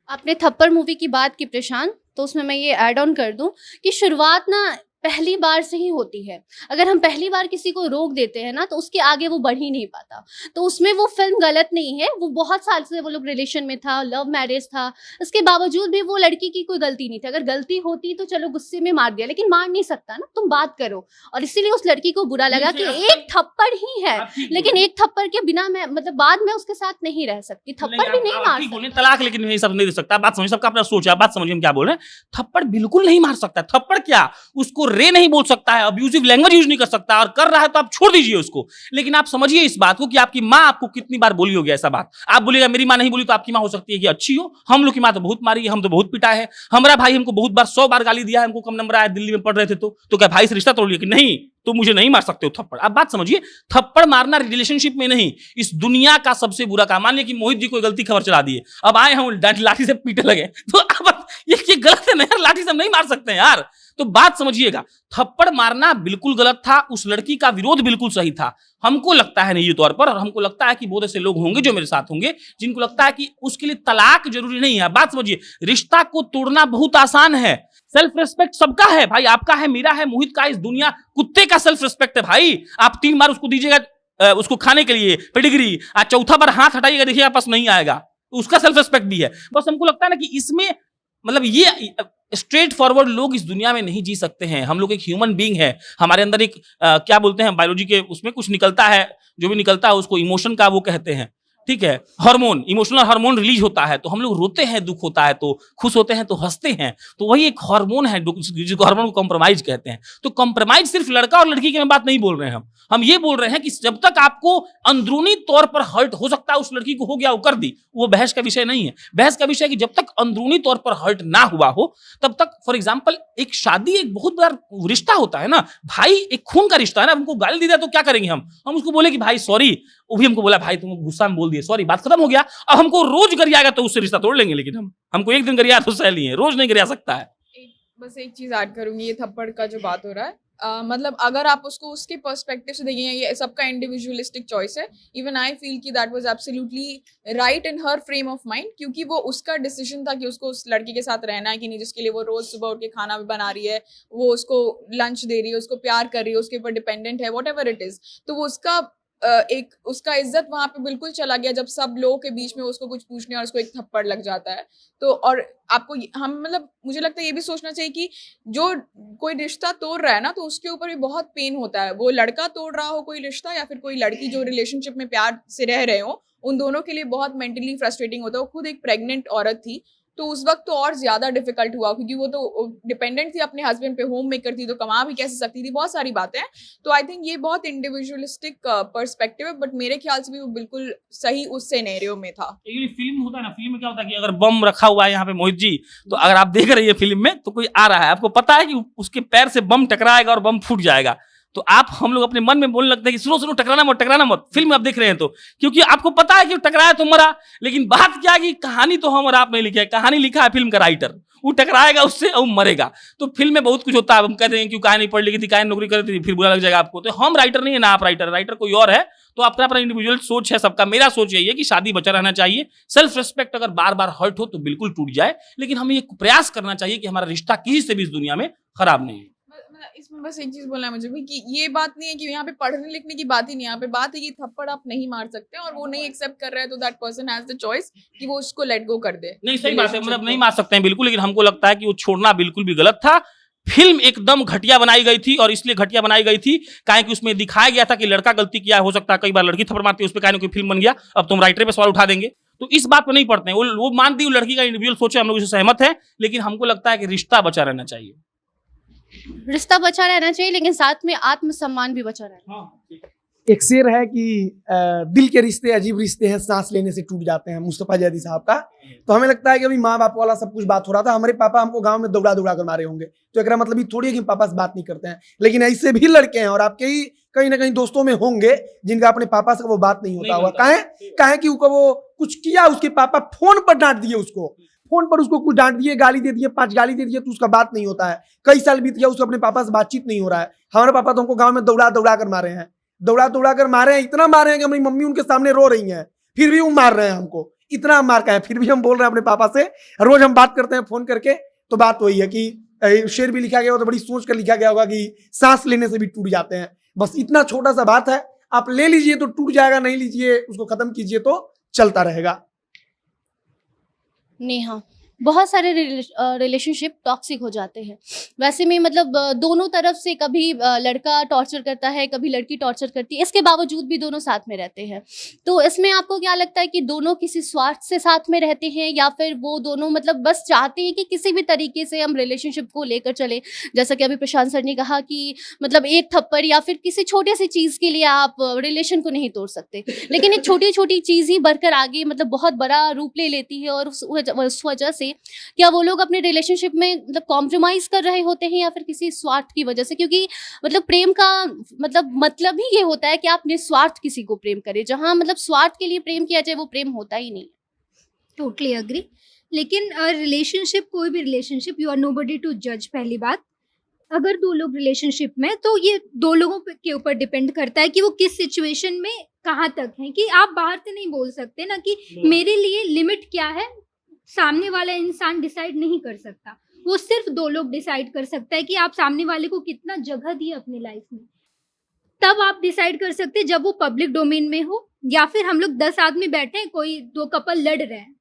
आपने थप्पड़ मूवी की बात की प्रशांत, तो उसमें मैं ये ऐड ऑन कर दूं कि शुरुआत ना पहली बार से ही होती है। अगर हम पहली बार किसी को रोक देते हैं ना, तो उसके आगे वो बढ़ ही नहीं पाता। तो उसमें वो फिल्म गलत नहीं है, वो बहुत साल से वो लोग रिलेशन में था, लव मैरिज था, उसके बावजूद भी वो लड़की की कोई गलती नहीं थी। अगर गलती होती तो चलो गुस्से में मार दिया, लेकिन मार नहीं सकता ना, तुम बात करो। और इसीलिए उस लड़की को बुरा लगा कि एक थप्पड़ ही है, लेकिन एक थप्पड़ के बिना मैं मतलब बाद में उसके साथ नहीं रह सकती, थप्पड़ भी नहीं मार सकती। तलाक लेकिन ये सब नहीं दे सकता। बात समझिए, सबका अपना सोच है, बात समझिए हम क्या बोल रहे हैं। थप्पड़ बिल्कुल नहीं मार सकता। थप्पड़ क्या, उसको रे नहीं बोल सकता है, अब्यूजिव लैंग्वेज यूज नहीं कर सकता, और कर रहा है तो आप छोड़ दीजिए उसको। लेकिन आप समझिए इस बात को कि आपकी माँ आपको कितनी बार बोली होगी ऐसा बात। आप बोलिएगा मेरी माँ नहीं बोली, तो आपकी माँ हो सकती है कि अच्छी हो। हम लोग की माँ तो बहुत मारी है, हम तो बहुत पिटा है, हमारा भाई हमको बहुत बार 100 बार गाली दिया है, हमको कम नंबर आया, दिल्ली में पढ़ रहे थे तो क्या भाई से रिश्ता तोड़ लिया कि नहीं तो मुझे नहीं मार सकते हो थप्पड़। आप बात समझिए, थप्पड़ मारना रिलेशनशिप में नहीं, इस दुनिया का सबसे बुरा काम। मान लिया कि मोहित जी कोई गलती खबर चला दिए, अब आए हम लाठी से पीटे लगे, तो अब ये गलत है ना यार, लाठी से हम नहीं मार सकते हैं यार। तो बात समझिएगा, थप्पड़ मारना बिल्कुल गलत था, उस लड़की का विरोध बिल्कुल सही था। हमको लगता है निजी तौर पर, और हमको लगता है कि बहुत ऐसे लोग होंगे जो मेरे साथ होंगे जिनको लगता है कि उसके लिए तलाक जरूरी नहीं है। बात समझिए, रिश्ता को तोड़ना बहुत आसान है। सेल्फ रिस्पेक्ट सबका है भाई, आपका है, मेरा है, मोहित का, इस दुनिया कुत्ते का सेल्फ रिस्पेक्ट है भाई। आप 3 बार उसको दीजिएगा उसको खाने के लिए पेडिग्री, आज चौथा बार हाथ हटाइएगा, देखिए आपस नहीं आएगा, उसका सेल्फ रिस्पेक्ट भी है। बस हमको लगता है ना कि इसमें मतलब ये स्ट्रेट फॉरवर्ड लोग इस दुनिया में नहीं जी सकते हैं। हम लोग एक ह्यूमन बीइंग है, हमारे अंदर एक क्या बोलते हैं बायोलॉजी के उसमें कुछ निकलता है, जो भी निकलता है उसको इमोशन का वो कहते हैं, ठीक है, हार्मोन, इमोशनल हार्मोन रिलीज होता है। तो हम लोग रोते हैं, दुख होता है तो, खुश होते हैं तो हंसते हैं, तो वही एक हार्मोन है जिसको हार्मोन को कॉम्प्रोमाइज कहते हैं। तो कॉम्प्रोमाइज सिर्फ लड़का और लड़की की में बात नहीं बोल रहे हैं हम ये बोल रहे हैं कि जब तक आपको अंदरूनी तौर पर हर्ट हो सकता है, उस लड़की को हो गया वो कर दी, वो बहस का विषय नहीं है। बहस का विषय है कि जब तक अंदरूनी तौर पर हर्ट ना हुआ हो तब तक, फॉर एग्जाम्पल एक शादी एक बहुत बड़ा रिश्ता होता है ना भाई, एक खून का रिश्ता है ना। हमको गाली दी जाए तो क्या करेंगे हम उसको बोले कि भाई सॉरी, वो भी हमको बोला भाई तुम गुस्सा में बोल दिए, सॉरी, बात खत्म हो गया। अब हमको रोज गरियाएगा तो उससे रिश्ता तोड़ लेंगे, लेकिन हमको एक दिन गरिया तो सह लिए, रोज नहीं गरिया सकता है। बस एक चीज ऐड करूंगी, ये थप्पड़ का जो बात हो रहा है, मतलब अगर आप उसको उसके पर्सपेक्टिव से देखिए, ये सबका इंडिविजुअलिस्टिक चॉइस है। इवन आई फील कि that was absolutely right in her frame of mind, क्योंकि वो उसका डिसीजन था कि उसको उस लड़की के साथ रहना है कि नहीं, जिसके लिए वो रोज सुबह उठ के खाना भी बना रही है, वो उसको लंच दे रही है, उसको प्यार कर रही है, उसके ऊपर डिपेंडेंट है, वॉट एवर इट इज। तो वो उसका एक उसका इज्जत वहां पे बिल्कुल चला गया जब सब लोगों के बीच में उसको कुछ पूछने और उसको एक थप्पड़ लग जाता है। तो और आपको हम मतलब मुझे लगता है ये भी सोचना चाहिए कि जो कोई रिश्ता तोड़ रहा है ना, तो उसके ऊपर भी बहुत पेन होता है। वो लड़का तोड़ रहा हो कोई रिश्ता, या फिर कोई लड़की जो रिलेशनशिप में प्यार से रह रहे हो, उन दोनों के लिए बहुत मेंटली फ्रस्ट्रेटिंग होता है। वो खुद एक प्रेग्नेंट औरत थी, तो उस वक्त तो और ज्यादा डिफिकल्ट हुआ, क्योंकि वो तो डिपेंडेंट थी अपने हस्बैंड पे, होम मेकर थी, तो कमा भी कैसे सकती थी, बहुत सारी बातें हैं। तो आई थिंक ये बहुत इंडिविजुअलिस्टिक पर्सपेक्टिव है, बट मेरे ख्याल से भी वो बिल्कुल सही उस सिनेरियो में था। एक्चुअली फिल्म होता है ना, फिल्म में क्या होता है कि अगर बम रखा हुआ है यहाँ पे मोहित जी, तो अगर आप देख रहे हैं फिल्म में तो कोई आ रहा है, आपको पता है कि उसके पैर से बम टकराएगा और बम फूट जाएगा, तो आप हम लोग अपने मन में बोलने लगते हैं कि सुनो सुनो टकराना मत, टकराना मत। फिल्म आप देख रहे हैं तो क्योंकि आपको पता है कि वो टकराया तो मरा, लेकिन बात क्या है कि कहानी तो हम और आप नहीं लिखा है, कहानी लिखा है फिल्म का राइटर, वो टकराएगा उससे और मरेगा। तो फिल्म में बहुत कुछ होता है, हम कहते हैं क्यों कहानी नहीं पढ़ लिखी थी, कहानी नौकरी करती थी, फिर बुरा लग जाएगा आपको। तो हम राइटर नहीं है ना आप राइटर, राइटर कोई और है। तो अपना अपना इंडिविजुअल सोच है सबका। मेरा सोच यही है कि शादी बचा रहना चाहिए, सेल्फ रिस्पेक्ट अगर बार बार हर्ट हो तो बिल्कुल टूट जाए, लेकिन हमें ये प्रयास करना चाहिए कि हमारा रिश्ता किसी से भी इस दुनिया में खराब नहीं है। इसमें बस एक चीज बोलना है मुझे भी कि ये बात नहीं है कि यहाँ पे पढ़ने लिखने की बात ही नहीं है, यहाँ पे बात है कि थप्पड़ आप नहीं मार सकते और वो नहीं एक्सेप्ट कर रहा है, तो that person has the choice कि वो उसको लेट गो कर दे। नहीं, सही बात है, मतलब नहीं मार सकते हैं बिल्कुल, लेकिन हमको लगता है कि वो छोड़ना बिल्कुल भी गलत था। फिल्म एकदम घटिया बनाई गई थी, और इसलिए घटिया बनाई गई थी काहे कि उसमें दिखाया गया था कि लड़का गलती किया, हो सकता है कई बार लड़की थप्पड़ मारती है, उस पर काहे ना कोई फिल्म बन गया, अब तुम राइटर पे सवाल उठा देंगे। तो इस बात पे नहीं पड़ते हैं, वो मानती है, लड़की का इंडिविजुअल सोचे, हम लोग इससे सहमत है, लेकिन हमको लगता है कि रिश्ता बचा रहना चाहिए। रिश्ता बचा रहना चाहिए, लेकिन साथ में आत्मसम्मान भी बचा रहना। एक शेर है कि दिल के रिश्ते अजीब रिश्ते हैं, सांस लेने से टूट जाते हैं, मुस्तफा जैदी साहब का। तो हमें लगता है कि अभी माँ बाप वाला सब कुछ बात हो रहा था, हमारे पापा हमको गांव में दौड़ा दौड़ा कर मारे होंगे, तो एक मतलब ये थोड़ी है कि पापा से बात नहीं करते हैं, लेकिन ऐसे भी लड़के हैं और आपके ही कहीं ना कहीं दोस्तों में होंगे जिनका अपने पापा से वो बात नहीं होता हुआ। काहे कि वो कुछ किया, उसके पापा फोन पर डांट दिए उसको, फोन पर उसको कुछ डांट दिए, गाली दे दिए, 5 गाली दे दिए, तो उसका बात नहीं होता है। कई साल बीत गया, उसको अपने पापा से बातचीत नहीं हो रहा है। हमारे पापा तो हमको गांव में दौड़ा दौड़ा कर मारे हैं, दौड़ा दौड़ा कर मारे हैं, इतना मारे हैं कि हमारी मम्मी उनके सामने रो रही हैं, फिर भी वो मार रहे हैं हमको, इतना मार का है, फिर भी हम बोल रहे हैं अपने पापा से। रोज हम बात करते हैं फोन करके, तो बात वही है कि शेर भी लिखा गया हो तो बड़ी सोच कर लिखा गया होगा कि सांस लेने से भी टूट जाते हैं। बस इतना छोटा सा बात है, आप ले लीजिए तो टूट जाएगा, नहीं लीजिए उसको खत्म कीजिए तो चलता रहेगा। नेहा, बहुत सारे रिलेशनशिप टॉक्सिक हो जाते हैं। वैसे में मतलब दोनों तरफ से कभी लड़का टॉर्चर करता है, कभी लड़की टॉर्चर करती है, इसके बावजूद भी दोनों साथ में रहते हैं। तो इसमें आपको क्या लगता है कि दोनों किसी स्वार्थ से साथ में रहते हैं, या फिर वो दोनों मतलब बस चाहते हैं कि किसी भी तरीके से हम रिलेशनशिप को लेकर चले? जैसा कि अभी प्रशांत सर ने कहा कि मतलब एक थप्पड़ या फिर किसी छोटे सी चीज़ के लिए आप रिलेशन को नहीं तोड़ सकते, लेकिन एक छोटी छोटी चीज़ ही बढ़कर आगे मतलब बहुत बड़ा रूप ले लेती है, और उस वजह से क्या वो लोग अपने रिलेशनशिप में मतलब कॉम्प्रोमाइज कर रहे होते हैं, या फिर किसी स्वार्थ की वजह से? क्योंकि मतलब प्रेम का मतलब ही ये होता है कि आप निस्वार्थ किसी को प्रेम करें, जहां मतलब स्वार्थ के लिए प्रेम किया जाए वो प्रेम होता ही नहीं। Totally agree. लेकिन रिलेशनशिप, कोई भी relationship, you are nobody to जज। पहली बात, अगर 2 लोग रिलेशनशिप में, तो ये 2 लोगों के ऊपर डिपेंड करता है कि वो किस सिचुएशन में कहाँ तक हैं। कि आप बाहर से नहीं बोल सकते ना कि मेरे लिए लिमिट क्या है, सामने वाला इंसान डिसाइड नहीं कर सकता, वो सिर्फ 2 लोग डिसाइड कर सकता है कि आप सामने वाले को कितना जगह दिए अपनी लाइफ में। तब आप डिसाइड कर सकते हैं जब वो पब्लिक डोमेन में हो, या फिर हम लोग 10 आदमी बैठे हैं, कोई 2 कपल लड़ रहे हैं,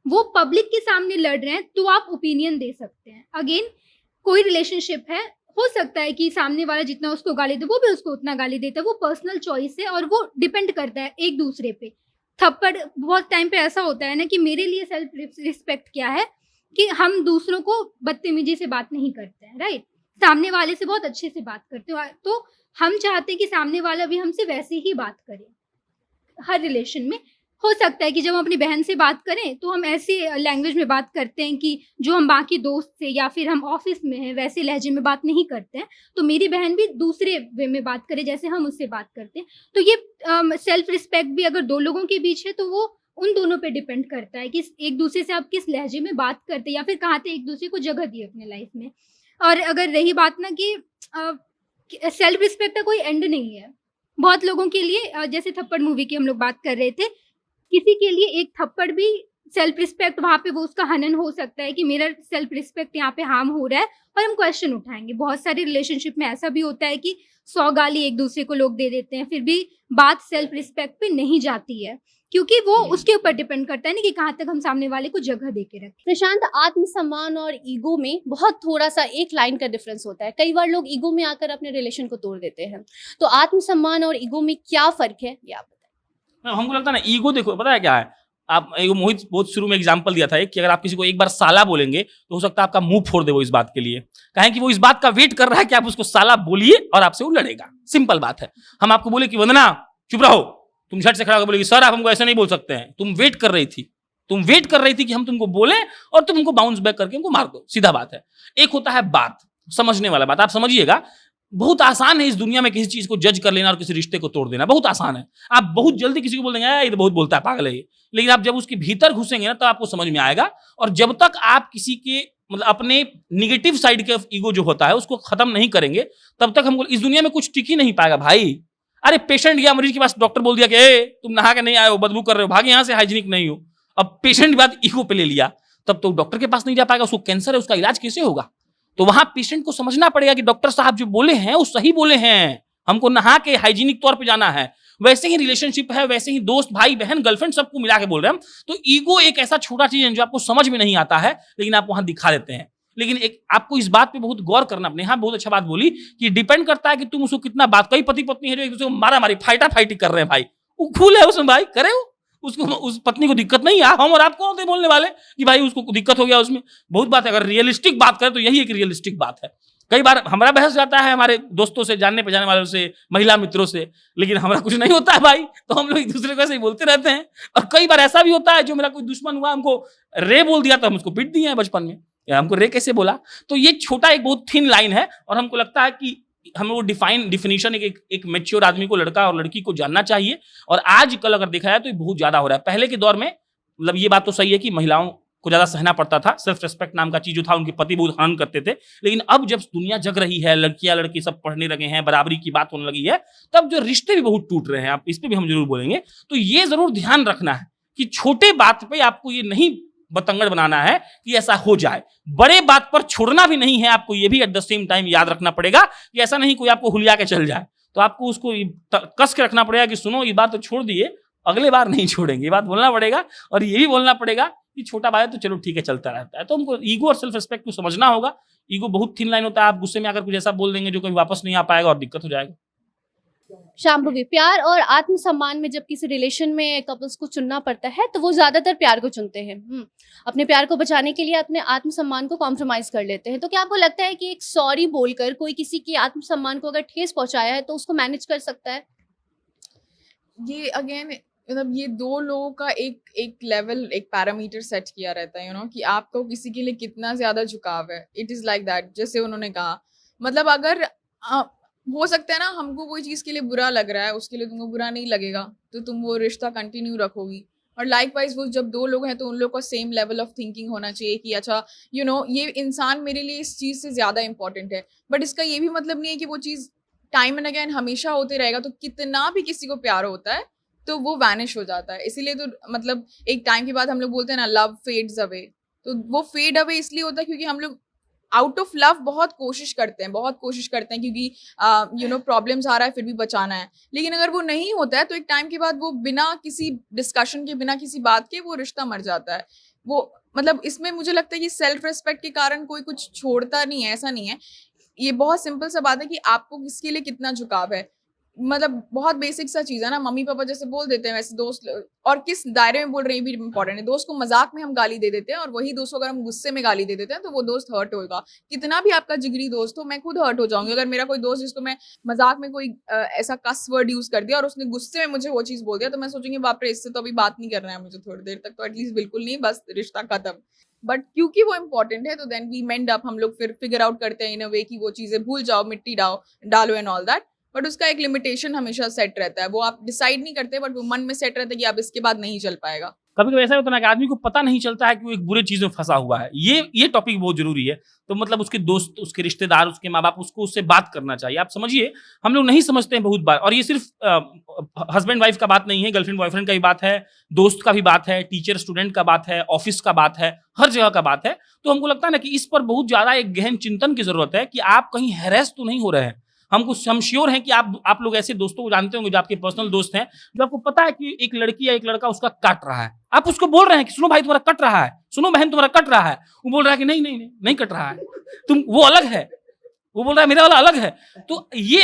वो पब्लिक के सामने लड़ रहे हैं, तो आप ओपिनियन दे सकते हैं। अगेन, कोई रिलेशनशिप है, हो सकता है कि सामने वाला जितना उसको गाली दे वो भी उसको उतना गाली देता है, वो पर्सनल चॉइस है और वो डिपेंड करता है एक दूसरे पे। थप्पड़ बहुत टाइम पे ऐसा होता है ना कि मेरे लिए सेल्फ रिस्पेक्ट क्या है कि हम दूसरों को बदतमीजी से बात नहीं करते हैं, राइट? सामने वाले से बहुत अच्छे से बात करते हो, तो हम चाहते हैं कि सामने वाला भी हमसे वैसे ही बात करे। हर रिलेशन में हो सकता है कि जब हम अपनी बहन से बात करें तो हम ऐसी लैंग्वेज में बात करते हैं कि जो हम बाकी दोस्त से या फिर हम ऑफिस में हैं वैसे लहजे में बात नहीं करते हैं, तो मेरी बहन भी दूसरे वे में बात करे जैसे हम उससे बात करते हैं। तो ये सेल्फ रिस्पेक्ट भी अगर 2 लोगों के बीच है तो वो उन दोनों पे डिपेंड करता है कि एक दूसरे से आप किस लहजे में बात करते हैं या फिर कहाँ से एक दूसरे को जगह दी अपने लाइफ में। और अगर रही बात ना कि सेल्फ रिस्पेक्ट का कोई एंड नहीं है बहुत लोगों के लिए। जैसे थप्पड़ मूवी की हम लोग बात कर रहे थे, किसी के लिए एक थप्पड़ भी सेल्फ रिस्पेक्ट, वहाँ पे वो उसका हनन हो सकता है कि मेरा सेल्फ रिस्पेक्ट यहाँ पे हार्म हो रहा है और हम क्वेश्चन उठाएंगे। बहुत सारे रिलेशनशिप में ऐसा भी होता है कि 100 गाली एक दूसरे को लोग दे देते हैं, फिर भी बात सेल्फ रिस्पेक्ट पे नहीं जाती है, क्योंकि वो उसके ऊपर डिपेंड करता है ना कि कहाँ तक हम सामने वाले को जगह दे के रखें। प्रशांत, आत्मसम्मान और ईगो में बहुत थोड़ा सा एक लाइन का डिफरेंस होता है। कई बार लोग ईगो में आकर अपने रिलेशन को तोड़ देते हैं, तो आत्मसम्मान और ईगो में क्या फर्क है ये आप बताएं। हमको लगता है ना, ईगो देखो पता है क्या है, आप मोहित बहुत शुरू में एग्जांपल दिया था एक कि अगर आप किसी को एक बार साला बोलेंगे तो हो सकता है आपका मुंह फोड़ दे वो इस बात के लिए, कहें कि वो इस बात का वेट कर रहा है कि आप उसको साला बोलिए और आपसे वो लड़ेगा। सिंपल बात है। हम आपको बोले कि वंदना चुप रहो, तुम झट से खड़ा होकर बोलेगी सर आप हमको ऐसे नहीं बोल सकते हैं, तुम वेट कर रही थी कि हम तुमको बोले और तुम हमको बाउंस बैक करके हमको मार दो, सीधा बात है। एक होता है बात, समझने वाला बात, आप समझिएगा। बहुत आसान है इस दुनिया में किसी चीज को जज कर लेना और किसी रिश्ते को तोड़ देना, बहुत आसान है। आप बहुत जल्दी किसी को बोल देंगे ये तो बहुत बोलता है, पागल है ये, लेकिन आप जब उसके भीतर घुसेंगे ना तो आपको समझ में आएगा। और जब तक आप किसी के मतलब अपने निगेटिव साइड के ईगो जो होता है उसको खत्म नहीं करेंगे तब तक हमको इस दुनिया में कुछ टिक ही नहीं पाएगा भाई। अरे पेशेंट गया मरीज के पास, डॉक्टर बोल दिया कि तुम नहा के नहीं आए हो, बदबू कर रहे हो, भागे यहाँ से, हाइजीनिक नहीं हो। अब पेशेंट बात ईगो पे ले लिया, तब तो डॉक्टर के पास नहीं जा पाएगा, उसको कैंसर है, उसका इलाज कैसे होगा? तो वहां पेशेंट को समझना पड़ेगा कि डॉक्टर साहब जो बोले हैं वो सही बोले हैं, हमको नहा के हाइजीनिक तौर पे जाना है। वैसे ही रिलेशनशिप है, वैसे ही दोस्त भाई बहन गर्लफ्रेंड सबको मिला के बोल रहे हैं हम। तो ईगो एक ऐसा छोटा चीज है जो आपको समझ में नहीं आता है लेकिन आप वहां दिखा देते हैं। लेकिन एक आपको इस बात पे बहुत गौर करना, अपने यहाँ बहुत अच्छा बात बोली कि डिपेंड करता है कि तुम उसको कितना बात, कई पति पत्नी है जो एक दूसरे को मारा मारी फाइटा फाइटी कर रहे हैं भाई, वो खूल है उसमें भाई, करे वो उसको, उस पत्नी को दिक्कत नहीं है। हम और आप कौन होते बोलने वाले कि भाई उसको दिक्कत हो गया उसमें, बहुत बात है। अगर रियलिस्टिक बात करें तो यही एक रियलिस्टिक बात है। कई बार हमारा बहस जाता है हमारे दोस्तों से, जानने पहचाने वालों से, महिला मित्रों से, लेकिन हमारा कुछ नहीं होता है भाई, तो हम लोग एक दूसरे को ऐसे ही बोलते रहते हैं। और कई बार ऐसा भी होता है जो मेरा कोई दुश्मन हुआ, हमको रे बोल दिया तो हम उसको पीट दिए हैं बचपन में, या हमको रे कैसे बोला। तो ये छोटा एक बहुत थिन लाइन है और हमको लगता है कि हम लोग डिफिनीशन एक मैच्योर आदमी को, लड़का और लड़की को जानना चाहिए। और आज कल अगर देखा जाए तो ये बहुत ज्यादा हो रहा है। पहले के दौर में मतलब ये बात तो सही है कि महिलाओं को ज्यादा सहना पड़ता था, सेल्फ रिस्पेक्ट नाम का चीज जो था उनके पति बहुत हनन करते थे। लेकिन अब जब दुनिया जग रही है, लड़कियां लड़के सब पढ़ने लगे हैं, बराबरी की बात होने लगी है, तब जो रिश्ते भी बहुत टूट रहे हैं, आप इस पे भी हम जरूर बोलेंगे। तो ये जरूर ध्यान रखना है कि छोटे बात पे आपको ये नहीं बतंगड़ बनाना है कि ऐसा हो जाए, बड़े बात पर छोड़ना भी नहीं है आपको, ये भी एट द सेम टाइम याद रखना पड़ेगा कि ऐसा नहीं कोई आपको हुलिया के चल जाए, तो आपको उसको कस के रखना पड़ेगा कि सुनो ये बात तो छोड़ दिए, अगले बार नहीं छोड़ेंगे, ये बात बोलना पड़ेगा। और ये भी बोलना पड़ेगा कि छोटा बात है तो चलो ठीक है चलता रहता है। तो हमको ईगो और सेल्फ रिस्पेक्ट को समझना होगा। ईगो बहुत थिन लाइन होता है, आप गुस्से में आकर कुछ ऐसा बोल देंगे जो कभी वापस नहीं आ पाएगा और दिक्कत हो जाएगा। शांभवी, प्यार और आत्मसम्मान में जब किसी रिलेशन में कपल्स को चुनना पड़ता है तो वो ज्यादातर प्यार को चुनते हैं। अपने प्यार को बचाने के लिए अपने आत्मसम्मान को कॉम्प्रोमाइज कर लेते हैं। तो क्या आपको लगता है कि एक सॉरी बोलकर कोई किसी के आत्मसम्मान को अगर ठेस पहुंचाया है तो उसको मैनेज कर सकता है? ये अगेन मतलब ये दो लोगों का एक लेवल, एक पैरामीटर सेट किया रहता है, कि आपको किसी के लिए कितना ज्यादा झुकाव है। इट इज लाइक दैट, जैसे उन्होंने कहा, मतलब अगर हो सकता है ना हमको कोई चीज के लिए बुरा लग रहा है, उसके लिए तुमको बुरा नहीं लगेगा, तो तुम वो रिश्ता कंटिन्यू रखोगी। और लाइकवाइज वो जब दो लोग हैं तो उन लोग का सेम लेवल ऑफ थिंकिंग होना चाहिए कि अच्छा ये इंसान मेरे लिए इस चीज से ज्यादा इंपॉर्टेंट है। बट इसका ये भी मतलब नहीं है कि वो चीज टाइम एंड अगेन हमेशा होते रहेगा। तो कितना भी किसी को प्यार होता है तो वो वैनिश हो जाता है। इसीलिए तो मतलब एक टाइम के बाद हम लोग बोलते हैं ना, लव फेड्स अवे। तो वो फेड अवे इसलिए होता है क्योंकि हम लोग आउट ऑफ लव बहुत कोशिश करते हैं क्योंकि प्रॉब्लम्स आ रहा है फिर भी बचाना है। लेकिन अगर वो नहीं होता है तो एक टाइम के बाद वो बिना किसी डिस्कशन के, बिना किसी बात के वो रिश्ता मर जाता है। वो मतलब इसमें मुझे लगता है कि सेल्फ रिस्पेक्ट के कारण कोई कुछ छोड़ता नहीं है, ऐसा नहीं है। ये बहुत सिंपल सा बात है कि आपको किसके लिए कितना झुकाव है। मतलब बहुत बेसिक सा चीज है ना, मम्मी पापा जैसे बोल देते हैं वैसे दोस्त, और किस दायरे में बोल रहे हैं भी इम्पोर्टेंट है। दोस्त को मजाक में हम गाली दे देते हैं और वही दोस्त को अगर हम गुस्से में गाली दे देते हैं तो वो दोस्त हर्ट होगा। कितना भी आपका जिगरी दोस्त हो, मैं खुद हर्ट हो जाऊंगी अगर मेरा कोई दोस्त जिसको मैं मजाक में कोई ऐसा कस वर्ड यूज कर दिया और उसने गुस्से में मुझे वो चीज बोल दिया, तो मैं सोचूंगी बाप रे, इससे तो अभी बात नहीं करना है मुझे थोड़ी देर तक, तो एटलीस्ट बिल्कुल नहीं, बस रिश्ता खत्म। बट क्योंकि वो इम्पोर्टेंट है तो देन वी मेंड अप, हम लोग फिर फिगर आउट करते हैं इन अ वे कि वो चीजें भूल जाओ, मिट्टी डालो एंड ऑल दैट। बट उसका एक लिमिटेशन हमेशा सेट रहता है, वो आप डिसाइड नहीं करते बट वो मन में सेट रहता है कि अब इसके बाद नहीं चल पाएगा। कभी कभी ऐसा होता है ना कि आदमी को पता नहीं चलता है कि वो एक बुरे चीज में फंसा हुआ है। ये टॉपिक बहुत जरूरी है। तो मतलब उसके दोस्त, उसके रिश्तेदार, उसके माँ बाप, उसको उससे बात करना चाहिए। आप समझिए, हम लोग नहीं समझते हैं बहुत बार, और ये सिर्फ हस्बैंड वाइफ का बात नहीं है, गर्लफ्रेंड बॉयफ्रेंड का भी बात है, दोस्त का भी बात है, टीचर स्टूडेंट का बात है, ऑफिस का बात है, हर जगह का बात है। तो हमको लगता है ना कि इस पर बहुत ज्यादा एक गहन चिंतन की जरूरत है कि आप कहीं हैरेस तो नहीं हो रहे हैं। हम श्योर हैं कि आप लोग ऐसे दोस्तों को जानते होंगे जो आपके पर्सनल दोस्त हैं, जो आपको पता है कि एक लड़की या एक लड़का उसका काट रहा है। आप उसको बोल रहे हैं कि सुनो भाई तुम्हारा कट रहा है, सुनो बहन तुम्हारा कट रहा है। वो बोल रहा है कि नहीं कट रहा है, वो अलग है। वो बोल रहा है मेरा वाला अलग है। तो ये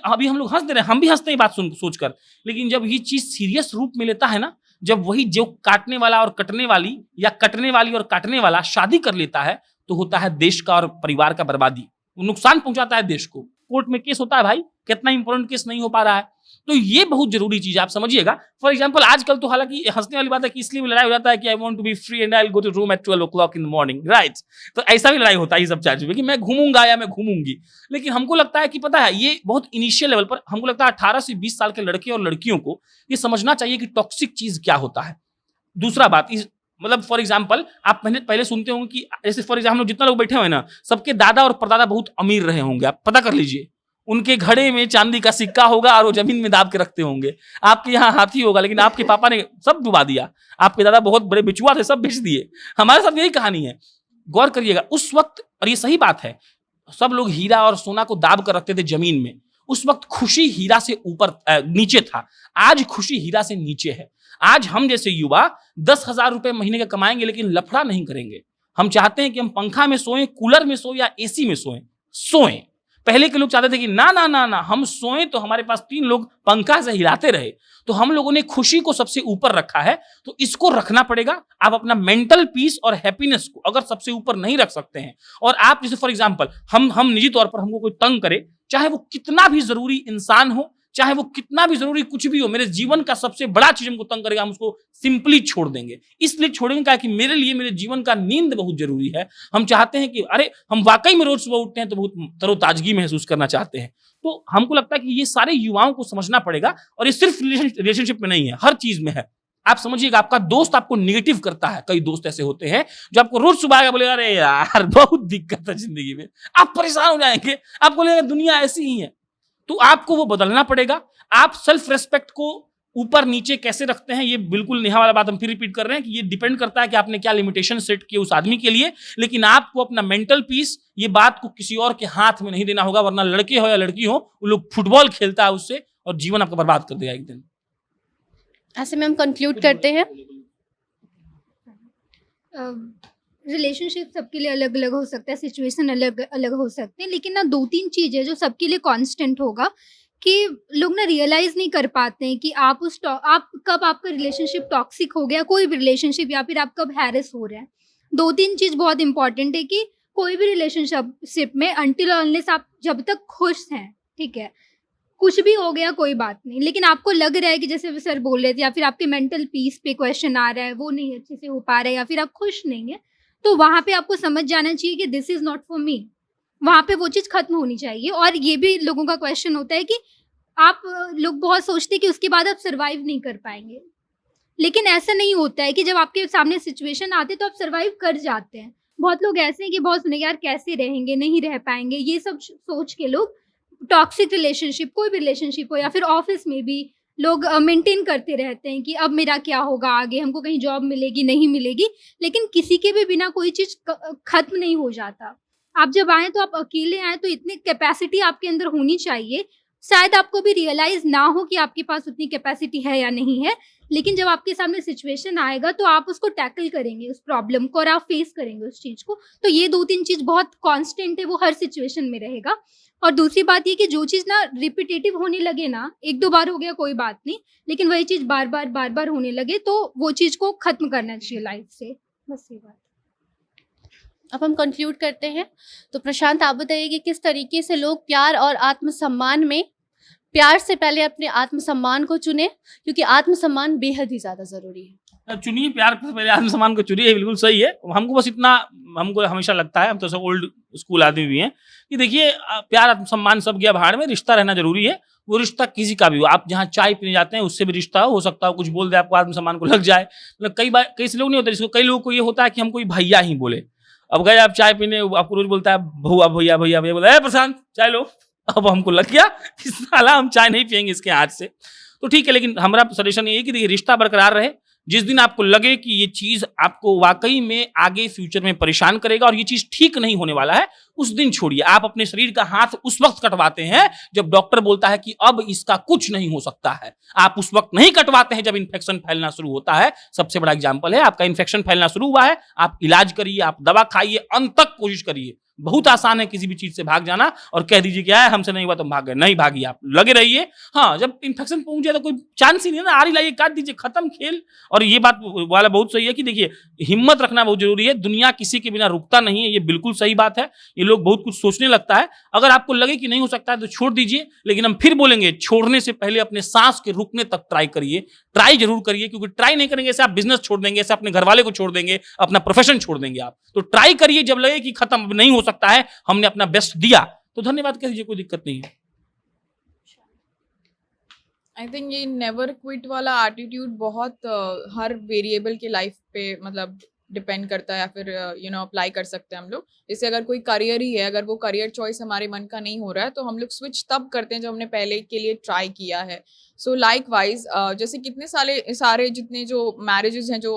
अभी हम लोग हंस दे रहे हैं, हम भी हंसते हैं बात सोचकर। लेकिन जब ये चीज सीरियस रूप में लेता है ना, जब वही जो काटने वाला और कटने वाली या कटने वाली और काटने वाला शादी कर लेता है तो होता है देश का और परिवार का बर्बादी, वो नुकसान पहुंचाता है देश को। कोर्ट में केस होता है भाई, कितना इंपॉर्टेंट केस नहीं हो पा रहा है। तो ये बहुत जरूरी चीज है, आप समझिएगा। फॉर एग्जांपल आजकल तो हालांकि हंसने वाली बात है कि इसलिए लड़ाई हो जाता है कि I want to be free and I will go to room at 12 o'clock in the morning, right. तो ऐसा भी लड़ाई होता है ये सब चार्ज में कि मैं घूमूंगा या मैं घूमूंगी। लेकिन हमको लगता है कि पता है ये बहुत इनिशियल लेवल पर हमको लगता है 18 से 20 साल के लड़के और लड़कियों को ये समझना चाहिए कि टॉक्सिक चीज क्या होता है। दूसरा बात, इस मतलब फॉर एग्जाम्पल आप पहले सुनते होंगे कि जैसे फॉर एग्जाम्पल जितना लोग बैठे हुए हैं ना, सबके दादा और परदादा बहुत अमीर रहे होंगे, आप पता कर लीजिए। उनके घड़े में चांदी का सिक्का होगा और वो जमीन में दाब के रखते होंगे। आपके यहाँ हाथी होगा लेकिन आपके पापा ने सब डुबा दिया। आपके दादा बहुत बड़े बिचुआ थे, सब बेच दिए। हमारे साथ यही कहानी है। गौर करिएगा उस वक्त, और ये सही बात है, सब लोग हीरा और सोना को दाब कर रखते थे जमीन में। उस वक्त खुशी हीरा से ऊपर नीचे था, आज खुशी हीरा से नीचे है। आज हम जैसे युवा 10,000 रुपए महीने का कमाएंगे लेकिन लफड़ा नहीं करेंगे। हम चाहते हैं कि हम पंखा में सोएं, कूलर में सोएं या एसी में सोएं। पहले के लोग चाहते थे कि ना ना ना ना हम सोएं तो हमारे पास 3 लोग पंखा से हिलाते रहे। तो हम लोगों ने खुशी को सबसे ऊपर रखा है, तो इसको रखना पड़ेगा। आप अपना मेंटल पीस और हैप्पीनेस को अगर सबसे ऊपर नहीं रख सकते हैं, और आप जैसे फॉर एग्जांपल हम निजी तौर पर हमको कोई तंग करे, चाहे वो कितना भी जरूरी इंसान हो, चाहे वो कितना भी जरूरी कुछ भी हो, मेरे जीवन का सबसे बड़ा चीज हमको तंग करेगा, हम उसको सिंपली छोड़ देंगे। इसलिए छोड़ेंगे क्या कि मेरे लिए मेरे जीवन का नींद बहुत जरूरी है। हम चाहते हैं कि अरे हम वाकई में रोज सुबह उठते हैं तो बहुत तरोताजगी महसूस करना चाहते हैं। तो हमको लगता है कि ये सारे युवाओं को समझना पड़ेगा, और ये सिर्फ रिलेशनशिप में नहीं है, हर चीज में है। आप समझिएगा, आपका दोस्त आपको निगेटिव करता है। कई दोस्त ऐसे होते हैं जो आपको रोज सुबह आकर बोले अरे यार बहुत दिक्कत है जिंदगी में, आप परेशान हो जाएंगे, आपको लगेगा दुनिया ऐसी ही है। तो आपको वो बदलना पड़ेगा। आप सेल्फ रेस्पेक्ट को ऊपर नीचे कैसे रखते हैं, ये बिल्कुल नेहा वाला बात हम फिर रिपीट कर रहे हैं कि ये डिपेंड करता है कि आपने क्या लिमिटेशन सेट किए उस आदमी के लिए। लेकिन आपको अपना मेंटल पीस, ये बात को किसी और के हाथ में नहीं देना होगा, वरना लड़के हो या लड़की हो, वो लोग फुटबॉल खेलता है उससे और जीवन आपका बर्बाद कर देगा एक दिन। ऐसे में हम कंक्लूड करते हैं। रिलेशनशिप सबके लिए अलग अलग हो सकता है, सिचुएशन अलग अलग हो सकते हैं, लेकिन ना 2-3 चीज़ें जो सबके लिए कांस्टेंट होगा कि लोग ना रियलाइज नहीं कर पाते हैं कि आप कब आपका रिलेशनशिप टॉक्सिक हो गया, कोई भी रिलेशनशिप, या फिर आप कब हैरेस हो रहे हैं। 2-3 चीज़ बहुत इंपॉर्टेंट है कि कोई भी रिलेशनशिप में अनटिल अनलेस आप जब तक खुश हैं, ठीक है, कुछ भी हो गया कोई बात नहीं, लेकिन आपको लग रहा है कि जैसे सर बोल रहे थे, या फिर आपके मेंटल पीस पे क्वेश्चन आ रहा है, वो नहीं अच्छे से हो पा रहा है, या फिर आप खुश नहीं है, तो वहाँ पे आपको समझ जाना चाहिए कि this is not for me. वहाँ पे वो चीज़ खत्म होनी चाहिए। और ये भी लोगों का क्वेश्चन होता है कि आप लोग बहुत सोचते हैं कि उसके बाद आप सर्वाइव नहीं कर पाएंगे, लेकिन ऐसा नहीं होता है कि जब आपके सामने सिचुएशन आते तो आप सर्वाइव कर जाते हैं। बहुत लोग ऐसे हैं कि बहुत सुने यार कैसे रहेंगे, नहीं रह पाएंगे, ये सब सोच के लोग टॉक्सिक रिलेशनशिप, कोई भी रिलेशनशिप हो या फिर ऑफिस में भी लोग मेंटेन करते रहते हैं कि अब मेरा क्या होगा आगे, हमको कहीं जॉब मिलेगी नहीं मिलेगी, लेकिन किसी के भी बिना कोई चीज़ खत्म नहीं हो जाता। आप जब आए तो आप अकेले आए, तो इतनी कैपेसिटी आपके अंदर होनी चाहिए। शायद आपको भी रियलाइज ना हो कि आपके पास उतनी कैपेसिटी है या नहीं है, लेकिन जब आपके सामने सिचुएशन आएगा तो आप उसको टैकल करेंगे उस प्रॉब्लम को, और आप फेस करेंगे उस चीज़ को। तो ये 2-3 चीज़ बहुत कांस्टेंट है, वो हर सिचुएशन में रहेगा। और दूसरी बात ये कि जो चीज़ ना रिपीटेटिव होने लगे ना, 1-2 बार हो गया कोई बात नहीं, लेकिन वही चीज़ बार बार होने लगे तो वो चीज़ को खत्म करना चाहिए लाइफ से। बस ये बात। अब हम कंक्लूड करते हैं। तो प्रशांत, आप बताइए कि किस तरीके से लोग प्यार और आत्मसम्मान में प्यार से पहले अपने आत्मसम्मान को चुने, क्योंकि आत्मसम्मान बेहद ही ज़्यादा ज़रूरी है। चुनिए प्यार से पहले आत्मसम्मान को चुनिए, बिल्कुल सही है। हमको बस इतना, हमको हमेशा लगता है, हम तो सब ओल्ड स्कूल आदमी भी हैं, कि देखिए प्यार आत्मसम्मान सब गया भाड़ में, रिश्ता रहना जरूरी है। वो रिश्ता किसी का भी हो, आप जहाँ चाय पीने जाते हैं उससे भी रिश्ता हो सकता है कुछ बोल दे आपको, आत्मसम्मान को लग जाए। मतलब कई से लोग नहीं होते, जिसको कई लोगों को ये होता है कि हम कोई भैया ही बोले। अब गए आप चाय पीने, आपको रोज बोलता है भैया भैया भैया भैया, बोला प्रशांत चाय लो, अब हमको लग गया कि साला हम चाय नहीं पियेंगे इसके हाथ से। तो ठीक है, लेकिन हमारा सजेशन ये है कि देखिए रिश्ता बरकरार रहे। जिस दिन आपको लगे कि ये चीज आपको वाकई में आगे फ्यूचर में परेशान करेगा और ये चीज ठीक नहीं होने वाला है, उस दिन छोड़िए। आप अपने शरीर का हाथ उस वक्त कटवाते हैं जब डॉक्टर बोलता है कि अब इसका कुछ नहीं हो सकता है। आप उस वक्त नहीं कटवाते हैं जब इन्फेक्शन फैलना शुरू होता है। सबसे बड़ा एग्जाम्पल है, आपका इन्फेक्शन फैलना शुरू हुआ है, आप इलाज करिए, आप दवा खाइए, अंत तक कोशिश करिए, बहुत आसान है किसी भी चीज से भाग जाना और कह दीजिए क्या है हमसे नहीं हुआ तो भाग गए, नहीं भागिए, आप लगे रहिए। हाँ, जब इन्फेक्शन पहुंच जाए तो कोई चांस ही नहीं है ना, आरी लाइए काट दीजिए, खत्म खेल। और ये बात वाला बहुत सही है कि देखिए हिम्मत रखना बहुत जरूरी है, दुनिया किसी के बिना रुकता नहीं है, ये बिल्कुल सही बात है। ये लोग बहुत कुछ सोचने लगता है, अगर आपको लगे कि नहीं हो सकता है तो छोड़ दीजिए, लेकिन हम फिर बोलेंगे छोड़ने से पहले अपने सांस के रुकने तक ट्राई करिए, ट्राई जरूर करिए, क्योंकि ट्राई नहीं करेंगे ऐसे आप बिजनेस छोड़ देंगे, ऐसे अपने घर वाले को छोड़ देंगे, अपना प्रोफेशन छोड़ देंगे आप। तो ट्राई करिए, जब लगे कि खत्म अब नहीं हो सकता है, हमने अपना बेस्ट दिया तो धन्यवाद कह दीजिए, कोई दिक्कत नहीं है। आई थिंक ये नेवर क्विट वाला एटीट्यूड बहुत हर वेरिएबल के लाइफ पे मतलब डिपेंड करता है, या फिर अप्लाई कर सकते हैं हम लोग। जैसे अगर कोई करियर ही है, अगर वो करियर चॉइस हमारे मन का नहीं हो रहा है तो हम लोग स्विच तब करते हैं जब हमने पहले के लिए ट्राई किया है। सो लाइक वाइज जैसे कितने सारे जितने जो मैरिजेस हैं जो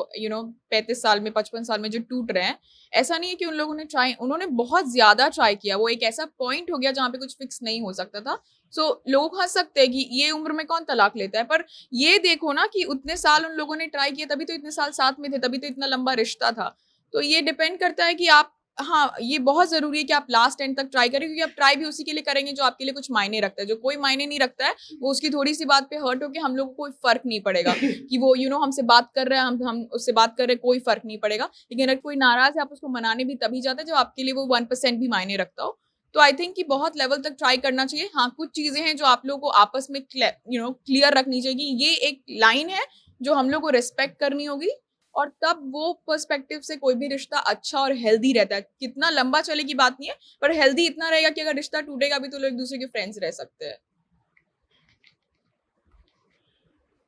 35 साल में 55 साल में जो टूट रहे हैं, ऐसा नहीं है कि उन्होंने बहुत ज्यादा ट्राई किया, वो एक ऐसा पॉइंट हो गया जहाँ पे कुछ फिक्स नहीं हो सकता था। सो लोग हंस सकते हैं कि ये उम्र में कौन तलाक लेता है, पर ये देखो ना कि उतने साल उन लोगों ने ट्राई किया, तभी तो इतने साल साथ में थे, तभी तो इतना लंबा रिश्ता था। तो ये डिपेंड करता है कि आप, हाँ ये बहुत जरूरी है कि आप लास्ट एंड तक ट्राई करें, क्योंकि आप ट्राई भी उसी के लिए करेंगे जो आपके लिए कुछ मायने रखता है। जो कोई मायने नहीं रखता है वो उसकी थोड़ी सी बात पे हर्ट होके हम लोग को कोई फर्क नहीं पड़ेगा कि वो हमसे बात कर रहा है, हम उससे बात कर रहे हैं, कोई फर्क नहीं पड़ेगा। लेकिन अगर कोई नाराज है, आप उसको मनाने भी तभी जाते हैं जब आपके लिए वो 1% भी मायने रखता हो। तो आई थिंक कि बहुत लेवल तक ट्राई करना चाहिए। हाँ, कुछ चीजें हैं जो आप लोगों को आपस में क्लियर रखनी चाहिए, ये एक लाइन है जो हम लोग को रिस्पेक्ट करनी होगी, और तब वो पर्सपेक्टिव से कोई भी रिश्ता अच्छा और हेल्दी रहता है। कितना लंबा चले की बात नहीं है, पर हेल्दी इतना रहेगा कि अगर रिश्ता टूटेगा भी तो लोग एक दूसरे के फ्रेंड्स रह सकते हैं।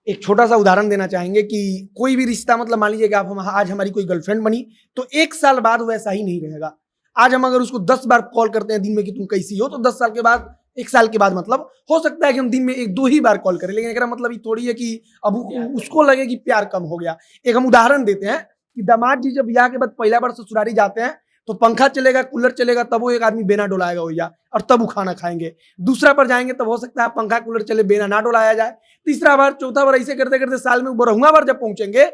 एक छोटा सा उदाहरण देना चाहेंगे कि कोई भी रिश्ता, मतलब मान लीजिए कि आप आज हमारी कोई गर्लफ्रेंड बनी तो 1 साल बाद वैसा ही नहीं रहेगा। आज हम अगर उसको 10 बार कॉल करते हैं दिन में कि तुम कैसी हो, तो 10 साल के बाद, 1 साल के बाद मतलब हो सकता है कि हम दिन में 1-2 ही बार कॉल करें, लेकिन एकरा मतलब ये थोड़ी है कि अब उसको लगे कि प्यार कम हो गया। एक हम उदाहरण देते हैं कि दामाद जी जब ब्याह के बाद पहला बार ससुरारी जाते हैं तो पंखा चलेगा, कूलर चलेगा, तब वो एक आदमी बेना डोलाएगा भैया, और तब वो खाना खाएंगे। दूसरा बार जाएंगे तब हो सकता है पंखा कूलर चले, बेना ना डोलाया जाए। तीसरा बार, चौथा बार, ऐसे करते करते साल में 12वां बार जब पहुंचेंगे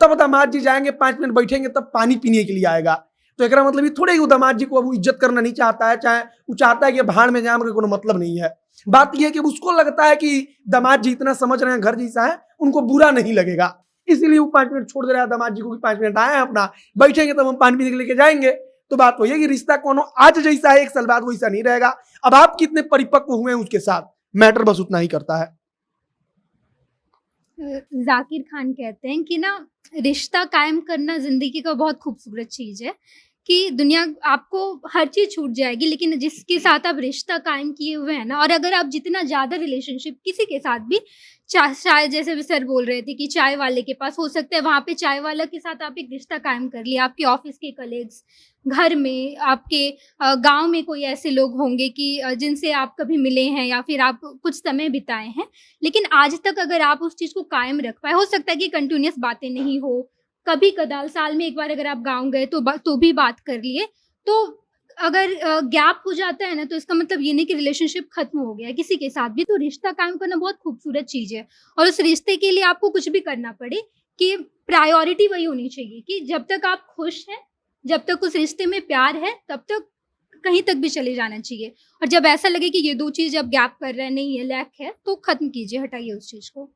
तब दामाद जी जाएंगे, 5 मिनट बैठेंगे, तब पानी पीने के लिए आएगा। तो एक मतलब ये थोड़े ही दामाद जी को अब इज्जत करना नहीं चाहता है, चाहे वो चाहता है कि भाड़ में जाम के कोई मतलब नहीं है। बात यह है कि उसको लगता है कि दामाद जी इतना समझ रहे हैं, घर जैसा है, उनको बुरा नहीं लगेगा, इसीलिए वो 5 मिनट छोड़ दे रहा है दामाद जी को कि 5 मिनट आए हैं अपना, बैठेंगे तब हम पानी पीने के लेके जाएंगे। तो बात वही है कि रिश्ता कोनो आज जैसा है 1 साल बाद वैसा नहीं रहेगा। अब आप कितने परिपक्व हुए हैं उसके साथ मैटर बस उतना ही करता है। जाकिर खान कहते हैं कि ना, रिश्ता कायम करना जिंदगी का बहुत खूबसूरत चीज है, कि दुनिया आपको हर चीज छूट जाएगी, लेकिन जिसके साथ आप रिश्ता कायम किए हुए हैं ना, और अगर आप जितना ज्यादा रिलेशनशिप किसी के साथ भी, शायद जैसे भी सर बोल रहे थे कि चाय वाले के पास हो सकता है, वहां पे चाय वाला के साथ आप एक रिश्ता कायम कर लिया, आपके ऑफिस के कलीग्स, घर में, आपके गांव में कोई ऐसे लोग होंगे कि जिनसे आप कभी मिले हैं या फिर आप कुछ समय बिताए हैं, लेकिन आज तक अगर आप उस चीज को कायम रख पाए, हो सकता है कि कंटिन्यूस बातें नहीं हो, कभी कदाल साल में एक बार अगर आप गांव गए तो भी बात कर लिए, तो अगर गैप हो जाता है ना, तो इसका मतलब ये नहीं कि रिलेशनशिप खत्म हो गया है किसी के साथ भी। तो रिश्ता कायम करना बहुत खूबसूरत चीज है, और उस रिश्ते के लिए आपको कुछ भी करना पड़े, कि प्रायोरिटी वही होनी चाहिए कि जब तक आप खुश हैं, जब तक उस रिश्ते में प्यार है, तब तक कहीं तक भी चले जाना चाहिए। और जब ऐसा लगे कि ये 2 चीज जब गैप कर रहा है, नहीं है, लैक है, तो खत्म कीजिए, हटाइए उस चीज को।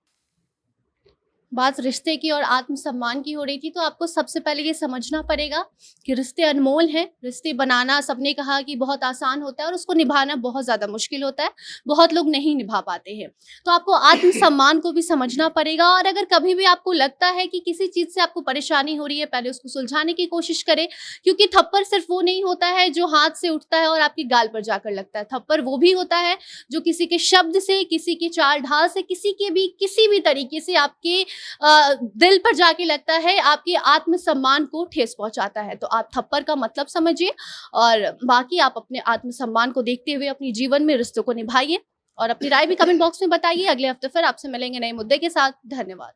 बात रिश्ते की और आत्मसम्मान की हो रही थी, तो आपको सबसे पहले ये समझना पड़ेगा कि रिश्ते अनमोल हैं। रिश्ते बनाना, सबने कहा कि बहुत आसान होता है, और उसको निभाना बहुत ज़्यादा मुश्किल होता है, बहुत लोग नहीं निभा पाते हैं। तो आपको आत्मसम्मान को भी समझना पड़ेगा, और अगर कभी भी आपको लगता है कि किसी चीज़ से आपको परेशानी हो रही है, पहले उसको सुलझाने की कोशिश करें, क्योंकि थप्पड़ सिर्फ वो नहीं होता है जो हाथ से उठता है और आपकी गाल पर जाकर लगता है। थप्पड़ वो भी होता है जो किसी के शब्द से, किसी की चाल ढाल से, किसी भी तरीके से आपके दिल पर जाके लगता है, आपके आत्मसम्मान को ठेस पहुंचाता है। तो आप थप्पड़ का मतलब समझिए, और बाकी आप अपने आत्मसम्मान को देखते हुए अपने जीवन में रिश्तों को निभाइए, और अपनी राय भी कमेंट बॉक्स में बताइए। अगले हफ्ते फिर आपसे मिलेंगे नए मुद्दे के साथ। धन्यवाद।